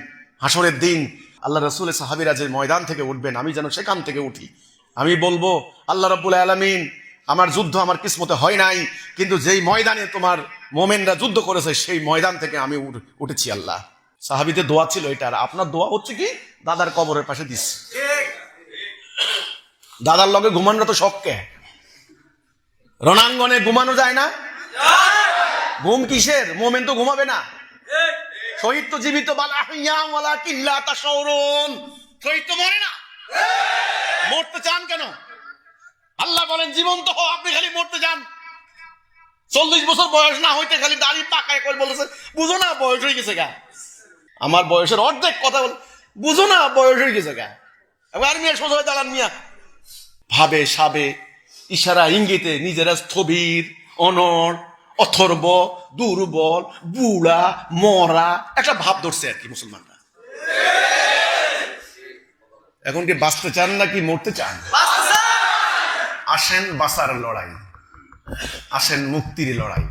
হাসরের দিন আল্লাহ রাসূলের সাহাবীরা যে ময়দান থেকে উঠবেন আমি যেন সেখান থেকে উঠি। আমি বলবো আল্লাহ রাব্বুল আলামিন, আমার যুদ্ধ আমার কিসমতে হয় নাই, কিন্তু যেই ময়দানে তোমার মোমেনরা যুদ্ধ করেছে সেই ময়দান থেকে আমি উঠেছি। আল্লাহ, সাহাবীদের দোয়া ছিল এটা। আর আপনার দোয়া হচ্ছে কি দাদার কবরের পাশে দিস, দাদার লগে ঘুমানো তো শখকে, রণাঙ্গনে ঘুমানো যায় না? ঘুম কিসের? মোমেন তো ঘুমাবে না। শহীদ তো জীবিত, শহীদ তো মরে না। মরতে চান কেন? আল্লাহ বলেন জীবন্ত হও, আপনি খালি মরতে চান। 40 বছর বয়স না হইতে খালি দাড়ি পাকায় করে বলেছে বুঝো না বয়স হয়ে গেছে গা। আমার বয়সের অর্ধেক কথা বল, বুঝো না বয়স হয়ে গেছে গা। আর মিয়া সোজা হয়ে দাঁড়ান মিয়া, ভাবে সাবে ইশারা ইঙ্গিতে নিজেরা স্থবির, অনড়, অথর্ব, দুর্বল, বুড়া, মরা একটা ভাব ধরছে আর কি মুসলমানরা। এখন কি বাঁচতে চান নাকি মরতে চান? আসেন বাঁচার লড়াই, আসেন মুক্তির লড়াই।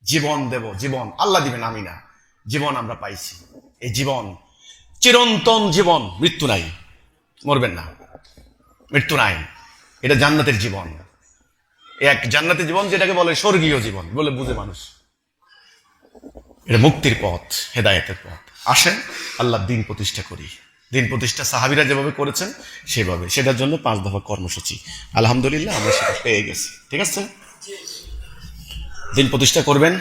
জীবন দেব, জীবন আল্লাহ দিবেন, আমি না। জীবন আমরা পাইছি, এই জীবন চিরন্তন জীবন, মৃত্যু নাই, মরবেন না, মৃত্যু নাই। এটা জান্নাতের জীবন, এক জান্নাতের জীবন যেটাকে বলে স্বর্গীয় জীবন বলে বুঝে মানুষ। এটা মুক্তির পথ, হেদায়েতের পথ। আসেন আল্লাহ দিন প্রতিষ্ঠা করি। দিন প্রতিষ্ঠা সাহাবীরা যেভাবে করেছেন সেভাবে, সেটার জন্য 5 দফা কর্মসূচি। আলহামদুলিল্লাহ আমরা সেটা পেয়ে গেছি। ঠিক আছে, দিন প্রতিষ্ঠা করবেন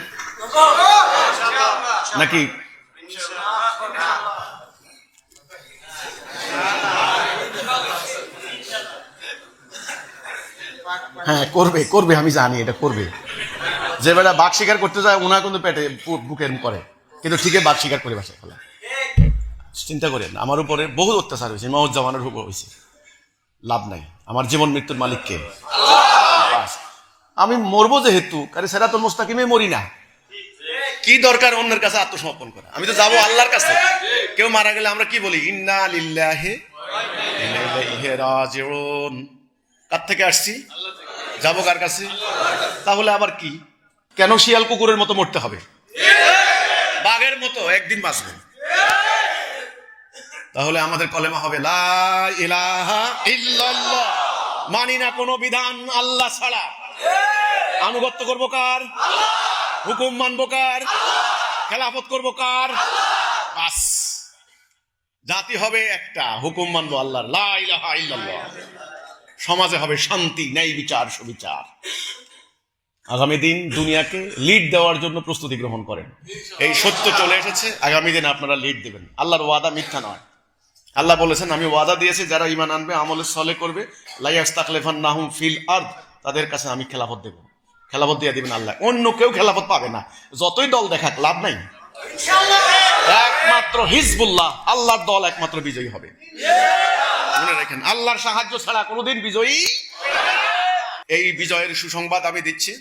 নাকি? হ্যাঁ করবে, করবে, আমি জানি এটা করবে। যে বেলা বাঘ শিকার করতে যায় ওনা কিন্তু পেটে বুকের করে, কিন্তু ঠিকই বাঘ শিকার করে বাসায় ফেলা। চিন্তা করেন, আমার উপরে বহু অত্যাচার হয়েছে, মৌজ্জামানের উপর হয়েছে, লাভ নাই। আমার জীবন মৃত্যুর মালিক কে? আমি মরবো যেহেতু, কারণ সিরাতুল মুস্তাকিমে মরি না, কি দরকার অন্যের কাছে আত্মসমর্পণ করা? আমি তো যাবো আল্লাহর কাছে। কেউ মারা গেলে আমরা কি বলি? ইন্না লিল্লাহি ইলাইহি রাজিউন। কার থেকে আসছি? যাবো কার কাছে? তাহলে আবার কি, কেন শিয়াল কুকুরের মতো মরতে হবে? বাঘের মতো একদিন বাঁচবে। তাহলে আমাদের কলেমা হবে লা ইলাহা ইল্লাল্লাহ, মানি না কোনো বিধান আল্লাহ ছাড়া। আনুগত্য করবো কার? হুকুম মানবো কার? খেলাফত করবো কার? বাস, জাতি হবে একটা, হুকুম মানবো আল্লাহর, লা ইলাহা ইল্লাল্লাহ। সমাজে হবে শান্তি, ন্যায় বিচার, সুবিচার। আগামী দিন দুনিয়াকে লিড দেওয়ার জন্য প্রস্তুতি গ্রহণ করেন। এই সত্য চলে এসেছে, আগামী দিন আপনারা লিড দেবেন। আল্লাহর ওয়াদা মিথ্যা নয়। আল্লাহ বলেছেন, আমি ওয়াদা দিয়েছি যারা ঈমান আনবে, আমলে সলে করবে, লা ইয়াস্তাখলিফান্নাহুম ফিল আরদ, তাদের কাছে আমি খেলাফত দেব। খেলাফত দিয়ে দিবেন আল্লাহ, অন্য কেউ খেলাফত পাবে না। যতই দল দেখাক লাভ নাই, একমাত্র হিজবুল্লাহ, আল্লাহর দল একমাত্র বিজয়ী হবে। মনে রাখেন, আল্লাহর সাহায্য ছাড়া কোনোদিন বিজয়ী। এই বিজয়ের সুসংবাদ আমি দিচ্ছি।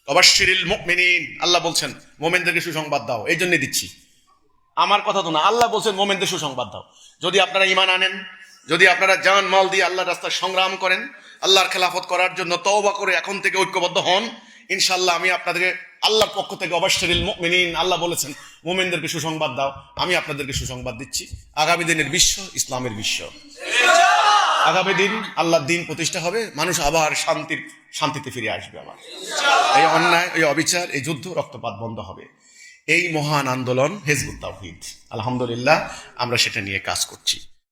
অবাশশিরিল মুমিনিন, আল্লাহ বলছেন মোমেনদেরকে সুসংবাদ দাও, এই জন্য দিচ্ছি। আমার কথা তো না, আল্লাহ বলছেন মোমেনদের সুসংবাদ দাও। যদি আপনারা ঈমান আনেন, যদি আপনারা জান মাল দিয়ে আল্লাহর রাস্তায় সংগ্রাম করেন, আল্লাহর খেলাফত করার জন্য তওবা করে এখন থেকে ঐক্যবদ্ধ হন, ইনশাআল্লাহ আমি আপনাদেরকে আল্লাহর পক্ষ থেকে অবাশশিরিল মুমিনিন, আল্লাহ বলেছেন মোমেনদেরকে সুসংবাদ দাও, আমি আপনাদেরকে সুসংবাদ দিচ্ছি। আগামী দিনের বিশ্ব ইসলামের বিশ্ব। আগামী দিন আল্লাহর দিন প্রতিষ্ঠা হবে, মানুষ আবার শান্তিতে ফিরে আসবে। আবার এই অন্যায়, এই অবিচার, এই যুদ্ধ, রক্তপাত বন্ধ হবে। এই মহান আন্দোলন হিজবুত তাওহীদ, আলহামদুলিল্লাহ আমরা সেটা নিয়ে কাজ করছি।